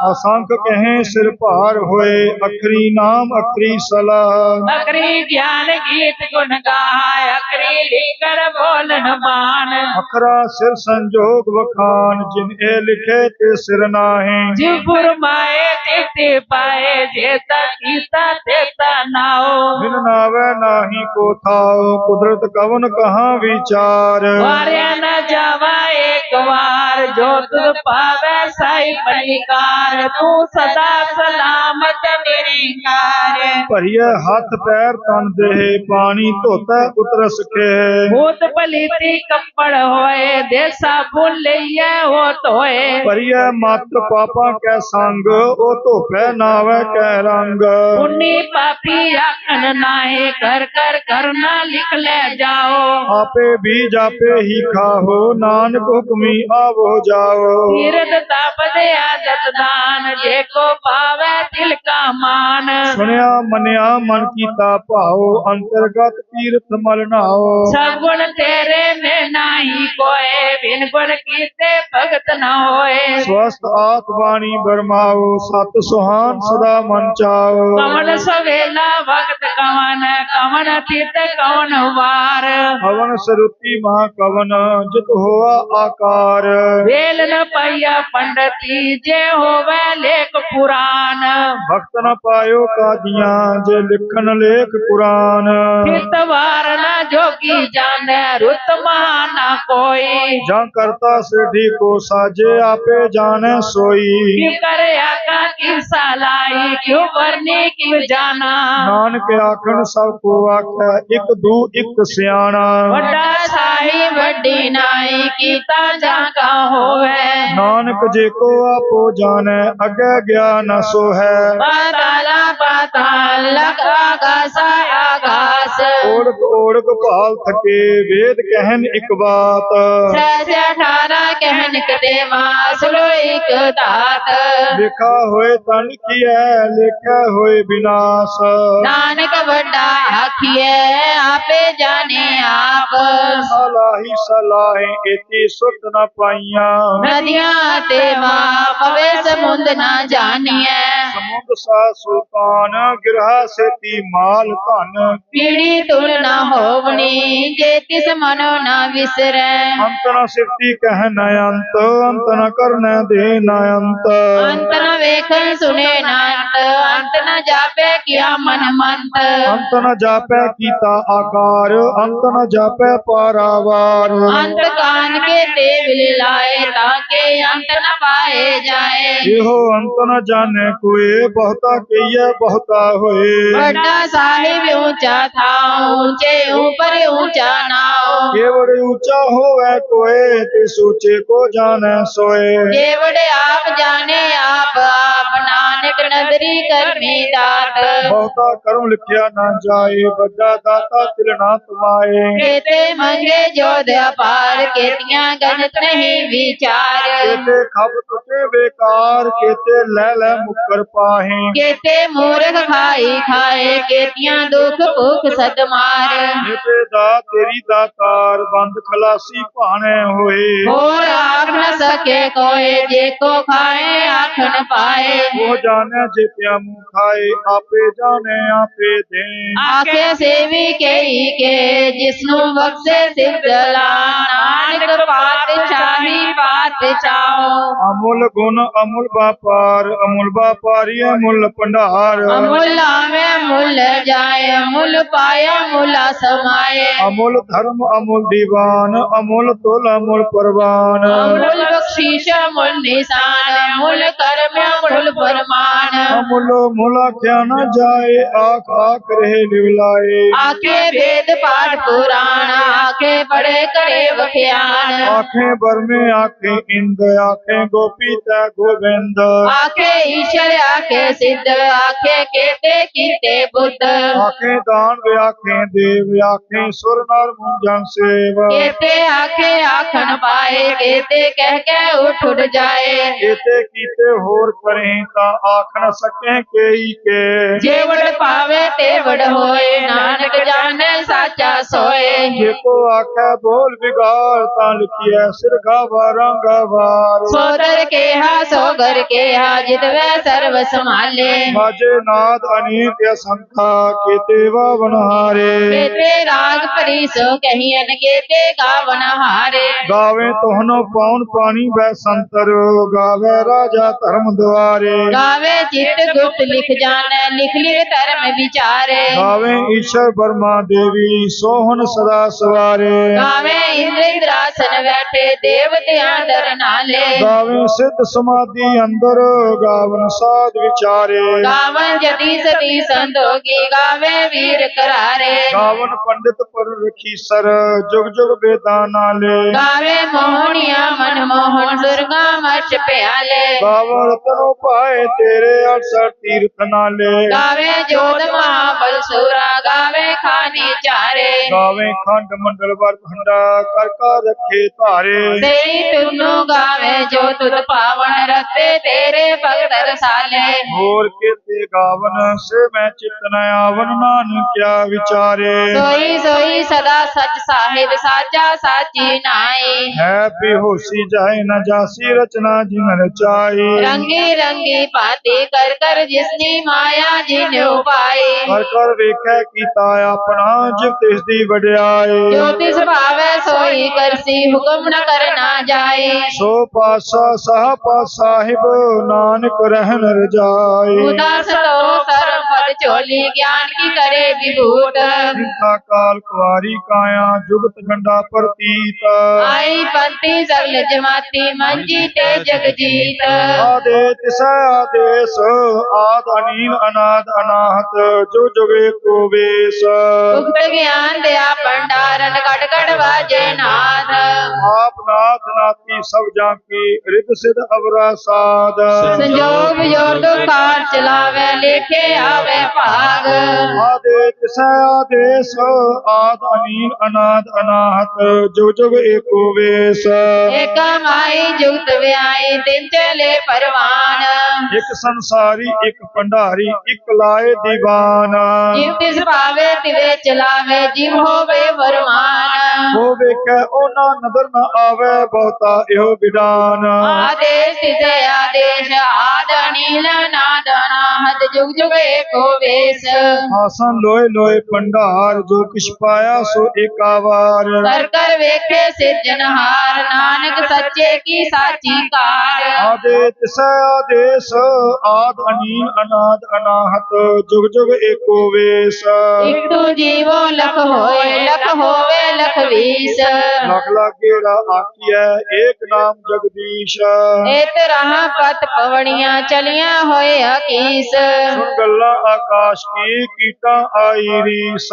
असंख कहें सिर भार होए, अखरी नाम अखरी सलाह।
अखरी ज्ञान गीत गुण गाय, अखरी लिखर बोलन मान।
अखरा सिर संजोग वखान, जिन ए लिखे ते सिर नाहे।
जिव फुरमाए तिते पाए, जेता कीता तेता नाओ।
बिन नावे नाही को थाओ, कुदरत कवन कहाँ विचार।
वार्या न जावा एक बार, जो तुध पावे साई परिकार। तू सदा सलामत निरंकार।
भरिय हाथ पैर तन देह, पानी धोता उतरस के।
भूत पलीती कपड़ होए, देसा भूल लिये हो तोए।
भरिय मत पापा कै संग, ओ धोपै नावे कै रंग।
पुण्य पापी आखन नाहे, कर कर करना लिख ले जाओ।
आपे भी जापे ही खाहो, नानक हुक्मी आवो जाओ।
तीरथ तापद आदत दान, जेको पावे तिल का मान।
सुनिया मनिया मन कीता भाओ, अंतर्गत तीर्थ मल नाओ।
सब गुण तेरे में नाही कोय, बिन गुण कीते भगत न होए।
स्वस्थ आत्मानी बरमाओ, सत सुहान सदा मन चाओ।
कवन सवेला भगत कवन, कवन तित कवन वार।
हवन सरुति महा कवन, जित होआ आकार।
वेल न पैया पंडती, जे होवे लेख पुराण।
भक्त न पायो कादियां, जे लिखन लेख पुराण।
चित वार न जोगी जाने, रुत महा न कोई।
जहाँ करता सिद्धि को साजे, आपे जाने सोई।
क्यों करे आका की सलाई, क्यों वर्णी क्यों जाना।
नानक आखन सब को आख्या, इक दू इक सियाणा।
वड्डा साही वड्डी नाई, कीता जाका होवे।
नानक जे को आपो जाने, अगे ज्ञान सो है।
पाताला पाताल, लख आकाश आकाश।
ओढ़क ओढ़क भाल थके, वेद कहन इक बात।
सहस्र 18 कहन देवा, सुनो एक तात।
लिखा होए तन किया, लिखा होए विनाश।
नानक वड्डा आखिए, आपे जाने आप।
सलाही सलाहे, इति सुध न पाइया।
नदियां ते माप, वे समुंद न जानिए।
समुद्र सा सुल्तान, गिरहा सेती माल धन।
पीढ़ी तुल न होवनी, जे तिस मनो न विसरै।
अंत न सिफती कह न अंत, अंत न करने दे न अंत।
अंत न वेखन सुने न अंत, अंत न जापे किया मन मंत।
अंत न जापै कीता आकार, अंत न जापै पारावार।
अंत कान के ते विल लाए, ताके अंत न पाए जाए।
एहो अंत न जाने कोई, बहुता कहिए बहुता होए।
वड्डा साहिब ऊंचा था, ऊंचे ऊपर ऊंचा नाओ।
केवड़ ऊंचा होवे कोई, तिस ऊंचे को जाने सोए।
केवड़ आप जाने आप, नानक नदरी करमी दात।
बहुता कर्म लिखिया न जाए, बड़ा दाता तिल ना तुमाए।
केते मंगे जोध अपार, केतियां गणत नहीं विचार।
केते खब तुटे बेकार, केते ले मुकर पाहे।
केते मूर्ख खाई खाए, केतियां दुख भूख सदमार।
केते दा तेरी दातार, बंद खलासी भाने होए।
और आख न सके कोई, जेको खाए आख न पाए।
वो जाने जित्या मुँह खाए, आपे जाने आपे दे।
आखे सेवी के ही के, जिसनु बख्शे सिर जलान। नानक पात चाही पात चाओ।
अमूल गुण अमूल व्यापार, अमूल व्यापारी अमूल भंडार।
अमूल आवे अमूल जाए, अमूल पाए अमूल समाए।
अमूल धर्म अमूल दीवान, अमूल तुल अमूल परवान।
अमूल बख्शीश अमूल निशान, अमूल कर्म अमूल फरमान।
ਅਮੁੱਲੋ ਮੁੱਲ ਆਖਿਆ ਨਾ ਜਾਏ ਆਖ ਆਖ ਰਹੇ ਲਿਵਲਾਏ
ਆਖੇ ਵੇਦ ਪਾਠ ਪੁਰਾਣ ਆਖੇ ਪੜੇ ਕਰੇ ਵਖਿਆਨ
ਆਖੇ ਬਰਮੇ ਆਖੇ ਇੰਦ ਆਖੇ ਗੋਪੀ ਤੈ ਗੋਬਿੰਦ
ਆਖੇ ਈਸ਼ਰ ਆਖੇ ਸਿੱਧ ਆਖੇ ਕੇਤੇ ਕੀਤੇ ਬੁੱਧ
ਆਖੇ ਦਾਨ ਵਿਆਖੇ ਦੇਵ ਆਖੇ ਸੁਰ ਨਰ ਮੁੰਜਨ ਸੇਵ
ਕੇਤੇ ਆਖੇ ਆਖਣ ਪਾਏ ਕੇਤੇ ਕਹਿ ਉੱਠ ਉੱਡ ਜਾਏ
ਕੀਤੇ ਕੀਤੇ ਹੋਰ ਕਰੇ ਤਾਂ ਆਖ ਨ ਸਕੇ ਕੇਈ ਕੇ
ਜੇ ਵਡ ਪਾਵੇ ਤੇ ਵਡ ਹੋਏ ਨਾਨਕ ਜਾਣੈ ਸਾਚਾ ਸੋਏ
ਜੇ ਕੋ ਆਖੈ ਬੋਲ ਵਿਗਾਰ ਤਾਂ ਲਿਖਿਐ ਸਿਰ ਗਾਵਾਰਾਂ ਗਾਵਾਰ
ਸੋਦਰ ਕੇਹਾ ਸੋਗਰ ਕੇਹਾ ਜਿਤਵੈ ਸਰਬ ਸੰਭਾਲੇ
ਮਾਝੇ ਨਾਦ ਅਨੇਕ ਅਸੰਖਾ ਕੀਤੇ ਵਾਵਨ ਹਾਰੇ
ਕੇਤੇ ਰਾਗ ਭਰੀ ਸੋ ਕਹੀਐਨ ਕੇਤੇ ਗਾਵਨ ਹਾਰੇ
ਗਾਵੇ ਤੋਹਨੋ ਪੌਣ ਪਾਣੀ ਬੈ ਸੰਤਰ ਗਾਵੇ ਰਾਜਾ ਧਰਮ ਦੁਆਰੇ
ਗਾਵੇ ਚਿਤ ਗੁਪਤ ਲਿਖ ਜਾਣੈ ਲਿਖ ਲਿਖ ਧਰਮ ਵਿਚਾਰੇ
ਗਾਵੇ ਈਸ਼ਰ ਬਰਮਾ ਦੇਵੀ ਸੋਹਣ ਸਦਾ ਸਵਾਰੇ
ਗਾਵੇ ਇੰਦਰ ਇੰਦਰਾਸਨ ਬੈਠੇ ਦੇਵਤਿਆਂ ਦਰ ਨਾਲੇ
ਗਾਵੇ ਸਿੱਧ ਸਮਾਧੀ ਅੰਦਰ ਗਾਵਨ ਸਾਧ ਵਿਚਾਰੇ
ਗਾਵਨ ਜਤੀ ਸਤੀ ਸੰਤੋਖੀ ਗਾਵੇ ਵੀਰ ਕਰਾਰੇ
ਗਾਵਨ ਪੰਡਿਤ ਪਰ ਰਖੀ ਸਰ ਜੁਗ ਜੁਗ ਬੇਦਾਂ ਨਾਲੇ
ਗਾਵੇ ਮੋਹਣੀਆਂ ਮਨ ਮੋਹਨ ਦੁਰਗਾ ਮਛ ਪਿਆਲੇ
ਗਾਵਨ ਤਨੋ ਪਾਏ ਤੇਰੇ 68 ਤੀਰਥ ਨਾਲੇ
ਗਾਵੇ ਜੋਤ ਮਹਾਬਲ ਸੂਰਾ ਗਾਵੇ ਖਾਨੀ ਚਾਰੇ
ਗਾਵੇ ਖੰਡ ਮੰਡਲ ਵਰ ਭੰਡਾ ਕਰ ਕਰ ਰੱਖੇ ਧਾਰੇ
ਸੇਈ ਤੁਨੂੰ ਗਾਵੇ ਜੋ ਤੁਧ ਪਾਵਨ ਰਤੇ ਤੇਰੇ ਭਗਤ ਰਸਾਲੇ
ਹੋਰ ਕੀਤੇ ਗਾਵਨ ਸੇ ਮੈਂ ਚਿਤ ਨ ਆਵਨ ਨਾਨਕ ਕਿਆ ਵਿਚਾਰੇ
ਸੋਈ ਸੋਈ ਸਦਾ ਸਚ ਸਾਹਿਬ ਸਾਚਾ ਸਾਚੀ ਨਾਈ
ਹੈ ਬਿਹੋਸੀ ਜਾਏ ਨ ਜਾਸੀ ਰਚਨਾ ਜਿਨ ਰਚਾਈ
ਰੰਗੀ ਰੰਗੀ ਭਾਂਤੀ ਕਰ ਕਰ ਜਿਸਨੀ ਮਾਇਆ ਜਿਨ ਉਪਾਈ
ਕਰ ਕਰ ਵੇਖੈ ਕੀਤਾ ਆਪਣਾ ਜਿਵ ਤਿਸ ਦੀ ਵਡਿਆਈ
ਜੋ ਤਿਸ ਭਾਵੈ ਸੋਈ ਕਰਸੀ ਹੁਕਮ ਨ ਕਰਨਾ ਜਾਏ
ਸੋ ਪਾਸਾ ਸਾਹ ਪਾ ਸਾਹਿਬ ਨਾਨਕ ਰਹਿਣ ਰਜਾਈ
ਉਦਾਸ ਲੋ ਸਰਮ ਪਦ ਝੋਲੀ ਗਿਆਨ ਕੀ ਕਰੇ ਵਿਭੂਤ
ਜਿਤਾ ਕਾਲ ਕੁਵਾਰੀ ਕਾਇਆ ਜੁਗਤ ਗੰਡਾ ਪ੍ਰਤੀਤ
ਆਈ ਪੰਤੀ ਸਗਲ ਜਮਾਤੀ ਮੰਜੀ ਤੇ ਜਗਜੀਤ
ਆਦੇ ਤਿਸੈ ਆਦੇਸ ਆਦ ਅਨੀਲ ਅਨਾਦ ਅਨਾਹਤ ਜੋ ਜੁਗੇ ਕੋ ਵੇਸ
ਉਕਤ ਗਿਆਨ ਦਿਆ ਭੰਡਾਰਨ ਕਟ ਕਟ ਵਾਜੇ ਨਾਦ
ਆਪ ਨਾਥ ਨਾਥੀ ਸਭ ਜਾਂ ਕੀ ਰਿਦ ਸਿਧ ਅਵਰਾ ਸਾਧ
ਸੰਜੋਗ ਜੋਰ ਦੋ ਕਾਰ ਚਲਾਵੇ ਲੇਖੇ ਆਵੇ ਭਾਗ
ਆਦੇ ਤਿਸੈ ਆਦੇਸ ਆਦ ਅਨੀਲ ਅਨਾਦ ਅਨਾਹਤ ਜੋ ਜੁਗ ਏਕੋ ਵੇਸ
ਏਕ ਮਾਈ ਜੁਗਤ ਵਿਆਈ ਤਿੰਨ ਚਲੇ ਪਰਵਾਨ
ਇੱਕ ਸੰਸਾਰੀ ਇੱਕ ਭੰਡਾਰੀ ਇੱਕ ਲਾਏ ਦੀਵਾਨ
ਜਿਵ ਤਿਸ ਭਾਵੇ ਤਿਵੇ ਚਲਾਵੇ ਜਿਵ ਹੋਵੇ ਵਰਮਾਨ
ਉਹ ਵੇਖੈ ਉਹਨਾਂ ਨਦਰ ਨ ਆਵੇ ਬਹੁਤਾ ਇਹੋ ਵਿਡਾਨ
ਆਦੇਸ਼ ਤਿਸੇ ਆਦੇਸ਼ ਆਦ ਅਨੀਲ ਨਾਦ ਅਨਾਹਤ ਜੁਗ ਜੁਗ ਏਕੋ ਵੇਸ
ਆਸਨ ਲੋਏ ਲੋਏ ਭੰਡਾਰ ਜੋ ਕਿਛ ਪਾਇਆ ਸੋ ਏਕਾਵਾਰ
ਕਰ ਕਰ ਵੇਖੇ ਸਿਰਜਨਹਾਰ ਨਾਨਕ ਸੱਚੇ ਕੀ ਸਾਚੀ ਕਾਰ
ਆਦੇ ਤਿਸੈ ਆਦੇਸ ਆਦ ਅਨੀਲ ਅਨਾਦ ਅਨਾਹਤ ਜੁਗ ਜੁਗ ਏਕੋ ਵੇਸ
ਇਕ ਤੂ ਜੀਵੋ ਲਖ ਹੋਏ ਲਖ ਹੋਵੇ ਲਖ ਵੀਸ
ਲਖ ਲਾਗੇੜਾ ਆਖੀਐ ਏਕ ਨਾਮ ਜਗਦੀਸ਼
ਇਤ ਰਹਾ ਪਤ ਪਵਣੀਆਂ ਚਲੀਆਂ ਹੋਏ ਹਕੀਸ
ਸੁਣ ਗੱਲਾਂ ਆਕਾਸ਼ ਕੀ ਕੀਟਾਂ ਆਈ ਰੀਸ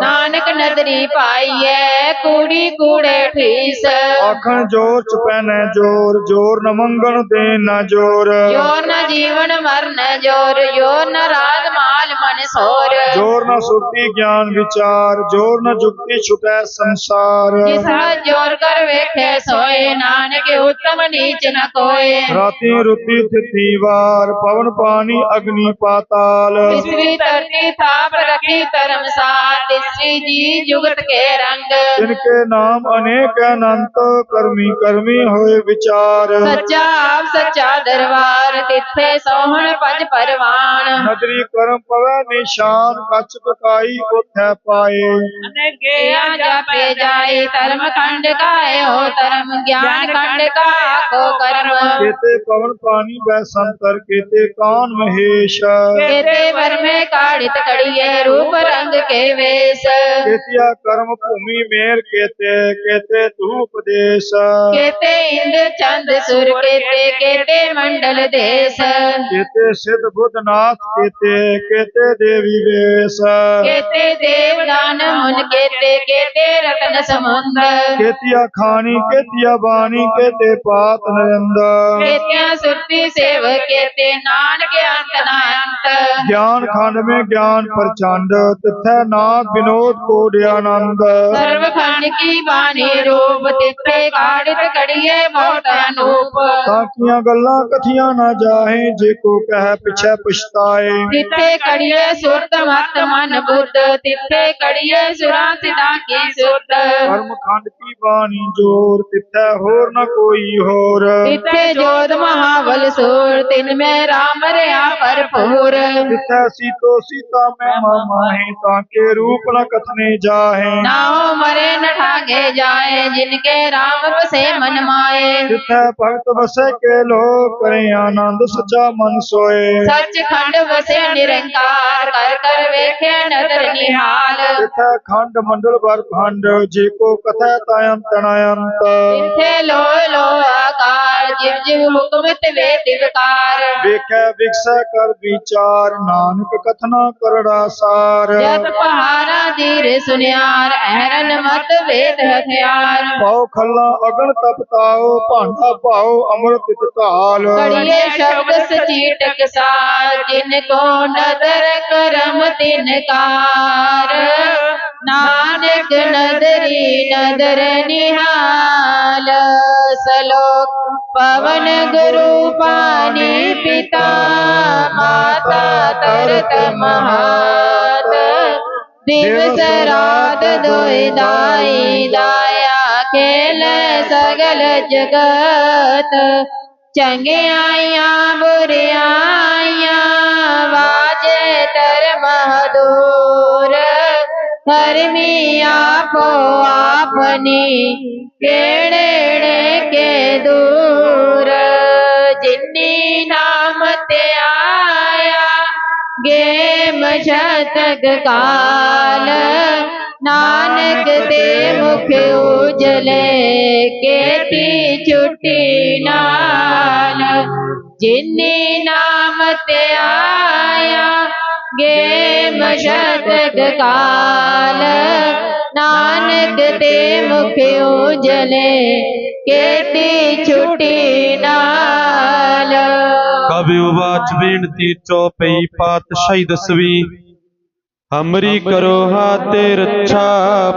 ਨਾਨਕ ਨਦਰੀ ਪਾਈਐ ਕੂੜੀ ਕੂੜੇ ਠੀਸ
ਆਖਣ ਜੋਰ ਚ ਪੈਨੈ ਜੋਰ ਜੋਰ ਨ ਮੰਗਣ ਦੇ ਨ ਜੋਰ
ਜੋਰ ਨ ਜੀਵਨ ਮਰਨ ਜੋਰ ਜੋਰ ਨ ਰਾਜ ਮਾਲ ਮਨ ਸੋਰ
ਜੋਰ ਨ ਸੁਰਤੀ ਗਿਆਨ ਵਿਚਾਰ ਜੋਰ ਨ ਜੁਗਤੀ ਛੁਟੈ ਸੰਸਾਰ
ਜਿਸ ਹੱਥ ਜੋਰ ਕਰ ਵੇਖੇ ਸੋਏ ਨਾਨਕ ਉਤਮ ਨੀਚ ਨ ਕੋਏ
ਰਾਤੀ ਰੁਤੀ ਥਿਤੀ ਵਾਰ ਪਵਨ ਪਾਣੀ ਅਗਨੀ ਪਾਤਾਲ
ਤਿਸਰੀ ਧਰਤੀ ਥਾਪ ਰਖੀ ਧਰਮਸਾਰ ਤਿਸਰੀ ਜੀ ਜੁਗਤ ਕੇ ਰੰਗ
ਜਿਨਕੇ ਨਾਮ ਅਨੇਕ ਅਨੰਤ ਕਰਮੀ ਕਰਮੀ ਹੋਏ ਵਿਚਾਰ
ਸੱਚਾ ਆਪ ਸੱਚਾ ਦਰਬਾਰ ਤਿੱਥੇ ਸੋਹਣ ਪੰਜ ਪਰਵਾਨ
ਨਦਰੀ ਕਰਮ ਪਵੈ ਕਵੈ ਨਿਸ਼ਾਨ ਕਛ ਪਕਾਈ ਉਥੈ ਪਾਏ
अनगिया जापे जाए धर्म खंड का हो धर्म ज्ञान खंड का को कर्म
केते पवन पानी वै संतर केते कान महेश
केते वर में काढ़ित कड़िए रूप रंग के वेश
केतिया कर्म भूमि मेर केते केते धूप देश
केते इंद्र चंद सुर केते मंडल देश
केते सिद्ध बुद्ध नाथ केते केते देवी वेश
केते देव दान मुन केते रतन समुद्र
केतिया खानी केतिया बानी केते पात नरेंद्र
केतिया सुरती सेव केते नानक अंत नांत
ज्ञान खंड में ज्ञान प्रचंड तिथै नाथ विनोद कोड आनंद
सर्व खंड की बानी रूप तिथे काढ़ित कड़िए बहुत अनूप
ताकियां गल्लां कथियां ना जाहे जे को कह पिछै पछताए
तिथे कड़िए सुरत मत मन बुद्ध तिथे कड़िए सुरा सिदा की सुरत
कर्म खंड की बानी जोर तिथै होर न कोई होर
तिथे जोध महाबल सूर तिन में राम रहा भरपूर
तिथै सीतो सीता में माहे ताके रूप न कथने जाहे
नाओ मरे न ठागे जाए जिनके राम बसे मन माए
तिथै भगत बसे के लोग करे आनंद सचा मन सोए
सच खंड बसे निरंकार कर कर वेखे नदर निहाल
तिथै खंड मंडल वर खंड जे को कथै तयंत नयंत
तिथे लो लो आकार जिव जिव हुक्म तिवे तिवकार
वेखै विकसै कर विचार नानक कथना करड़ा सार
जत पहारा धीर सुनियार ऐरन मत वेद हथियार
पाओ खल्ला अगन तपताओ भांडा पाओ अमृत तितकाल
कड़िए शब्द सचीटक सार जिनको नदर करम तिनकार नानक नदरी नदर निहाल सलोक पवन गुरु पानी पिता माता तरत महात दिवस रात दोय दाई दाया खेल सगल जगत चंगियाइया बुरियाइया वाजे तर महदूर धर्मी आपो आपनी केड़े के दूर जिन्नी नाम ते आया गेम शतक काल नानक ते मुख उजले केती छुट्टी नाल जिन्नी नाम ते आया गेम शतक काल नानक ते मुख उजले केती छुट्टी नाल
कवि उवाच बेनती चौपई पातशाही दसवीं हमरी करो हाथे रक्षा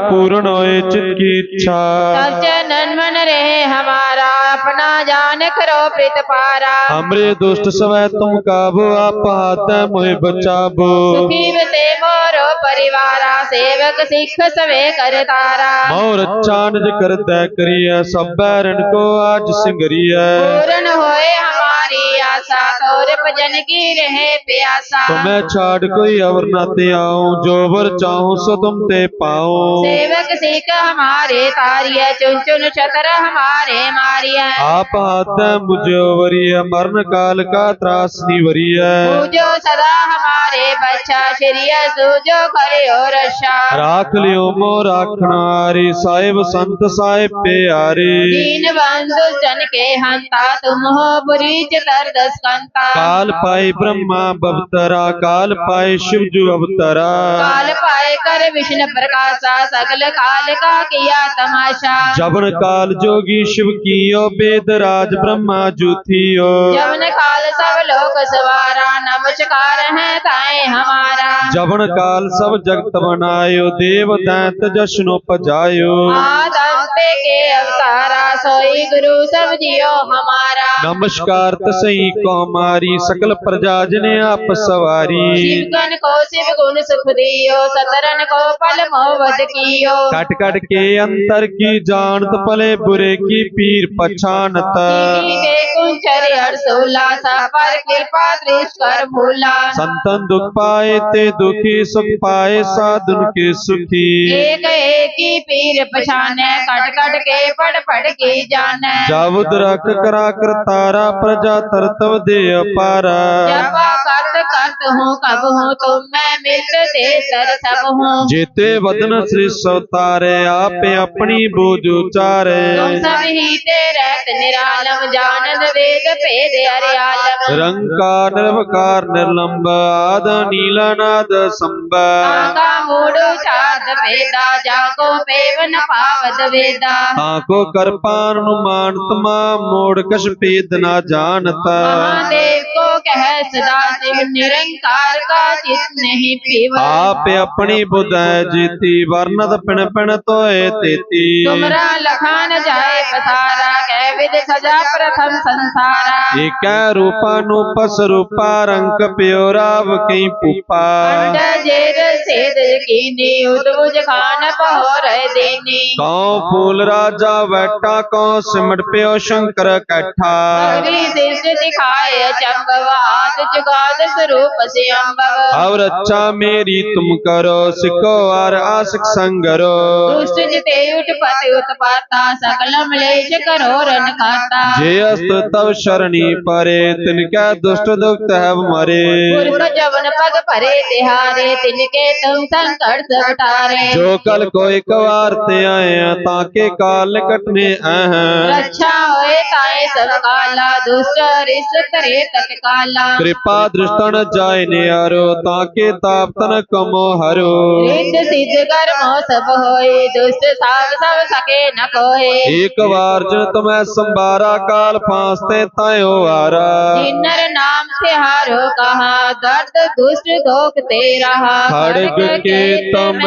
पूर्ण होए चित की इच्छा
सब जनन मन रहे हमारा अपना जान करो प्रीत पारा
हमरे दुष्ट समय तुम काबो आप हाथ मोहि बचाबो
सुखी बसे मोरो परिवारा सेवक सिख सवे कर तारा
मोर अच्छा निज कर दै करिय सब बैरन को आज सिंगरिय
पूर्ण होए हमारी आशा तोर भजन की रहे प्यासा
तुम्हें छाड़ कोई अवर न ते आऊं जो वर चाहूं सो तुम ते पाऊं
सेवक सिख हमारे तारिय चुन चुन छतर हमारे मारिय
आप हाथ मुझे वरिय मरण काल का त्रास निवरिय
पूजो सदा हमारे बच्चा श्रिय सूजो करियो रक्षा
राख लियो मो राखनारी साहिब संत साहिब प्यारे
दीन बंधु जन के हंता तुम हो बुरी चितर दस कंता
काल पाए ब्रह्मा बवतरा काल पाए शिव जु अवतरा
काल पाए कर विष्णु प्रकाशा सगल काल का किया तमाशा
जबन काल जोगी शिव कियो वेद राज ब्रह्मा जुथियो
जबन काल सब लोक सवारा नमस्कार है ताए हमारा
जबन काल सब जगत बनायो देव दैत जश्नो पजायो
आदंते के अवतारा सोई गुरु सब जियो हमारा
नमस्कार तसई को हमारी सकल प्रजा जने आप सवारी
शिवगन को शिव गुण सुख दियो सतरन को पल मोहवद कियो
कट कट के अंतर की जानत पले बुरे की पीर पछानत
के कुंचर हर्षोल्लासा पर कृपा दृष्ट कर फूला।
संतन दुख पाए ते दुखी, सुख पाए साधुन के सुखी।
एक एक की पीर पछाने, कट कट के पढ़ के जाने।
जावुद रख करा करतारा, प्रजा तरतव दे अपारा।
जपा करत हूँ कब हूँ, तुम मैं मिलते सर सब हूँ।
जेते वदन श्री सवतारे, आपे अपनी बोध उचारे।
तुम सब ही ते रहत निरालम, जानत वेद भेद हरियालम।
निरंकार निर्वकार निर्लंब, आद नीलानाद संब।
ताका मूड उचारत भेदा, जाको पेवन पावत वेदा।
ताको करपान अनुमान तमा, मोड़ कछ भेद न जानता।
महादेव को कह सदा शिव, निरंकार का चित नहीं पीव।
आप अपनी बुध जीती, वर्णत पिण पिण तोय तेती।
तुमरा लखान जाए पसारा, कह विद सजा प्रथम संसारा।
एक रूपानुपस रूपा, रंक प्योराव कई पुपा।
अंड जेर सेद कीनी, उद्भुज खान पहोर दीनी।
कौ फूल राजा बैठा, कौ सिमट प्यो शंकर कैठा।
भगवी दृष्ट दिखाए चंबव, आद जुगाद स्वरूप से अम्बव।
और अच्छा मेरी तुम करो, सिको और आशिक संगरो।
दुष्ट जिते उठपत उत्पाता, सकल मलेश करो रन खाता।
जे अस्त तव शरणी परे, तिनका दुष्ट दुख है मरे।
पुरख जवन पग भरे तिहारे, तिनके तुम संकट सब टारे।
जो कल कोई कवारते आए, ताके काल कटने आए।
रक्षा होए ताए सब काला, दुष्ट रिष्ट करे तत्काला।
कृपा दृष्टन जाय नियारो, ताके ताप तन कमो हरो।
रिद्ध सिद्ध कर्मो सब होए, दुष्ट साव सब सके न कोए।
एक बार जिन तुम्हें संबारा, काल फांसते तायो आरा।
जिन्नर नाम से हारो कहा, दर्द दुष्ट दोख ते रहा।
खड्ग के तम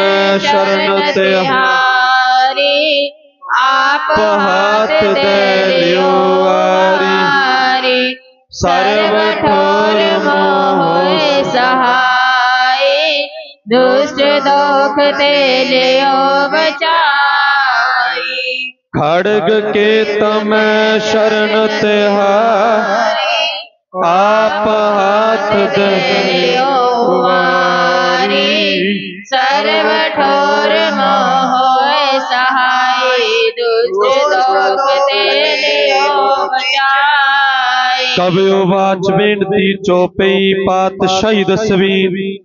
शरण ते
हारी, आप हाथ दे लियो वारी। सर्व ठोर मोह होए सहाय, दुष्ट दोख ते लियो बचाई।
खड्ग के तम शरण तिहारी, आप हाथ दे
लियो वारी। सर्व ठोर मोह होए सहाय, दुष्ट दोख ते लियो बचाई।
कबियो वाच बेनती चौपई, पातशाही दसवीं।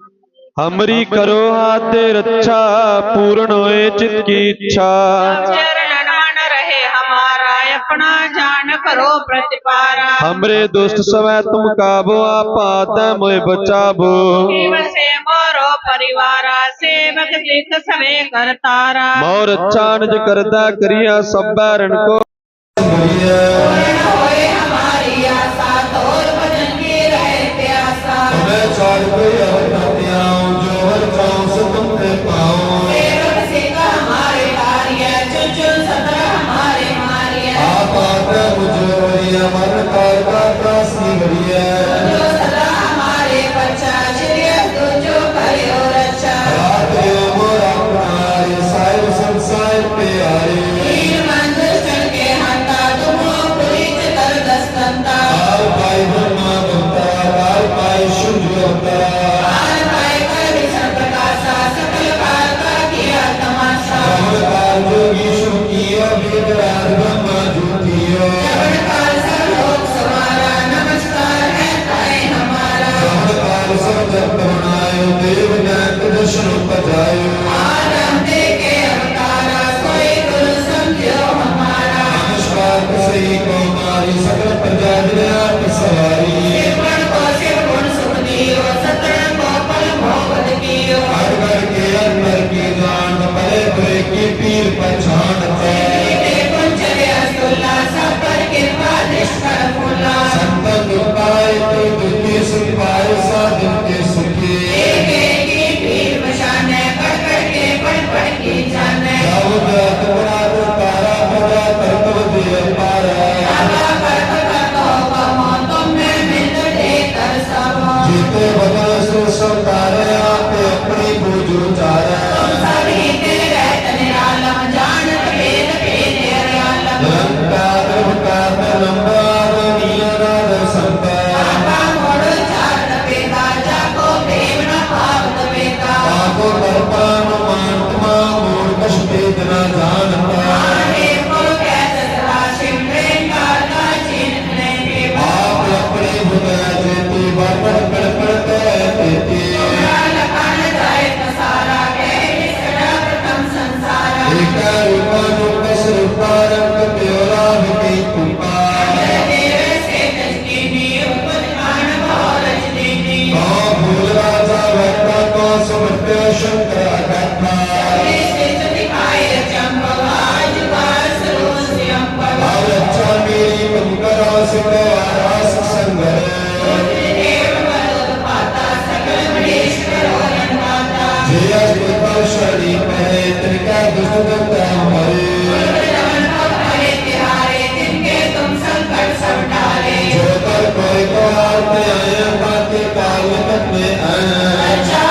हमरी करो हाथ रक्षा, पूर्ण होए चित की इच्छा।
चरणन मन रहे हमारा, अपना जान करो प्रतिपारा।
हमरे दुष्ट समय तुम काबो, आपात मोय बचाबो।
शिव से मोरो परिवारा, सेवक जित सवे करतारा।
मोर अच्छा निज करदा करिया, सब बैरन को
होए हमारी आशा, तोर भजन की रहे प्यासा। सेवक सीता हमारे कार्य, चुन चुन सदा हमारे मारिया। जो सदा हमारे बच्चा, श्री तुझो करियो रक्षा। हीन मन दुष्टन के हंता, तुमो पुरीच कर दस्तंता। काल पाए कर विषण प्रकाशा, सकल काल का किया तमाशा। श्रवण काल सब लोक सवारा, नमस्कार है ताए हमारा। आदम दे के अवतारा, सोई गुरु समझो हमारा। शिवगुण को शिवगुण सुख दियो, सतगुण को पल भोगत कियो। के कुंज रे अस्तुल्ला, सब पर कृपा दृष्ट फूला। एक एक की पीर बशाने, पढ़ पढ़ के पढ़ की जाने। बाबा करत करत हो कहो, तुम में मिल दे कर सबो।
रस संगर जिया पुत्र शनि पहे तिनका दुष्ट दुखता हमारे जो तर कोई को आते आए बातें काल तक में आए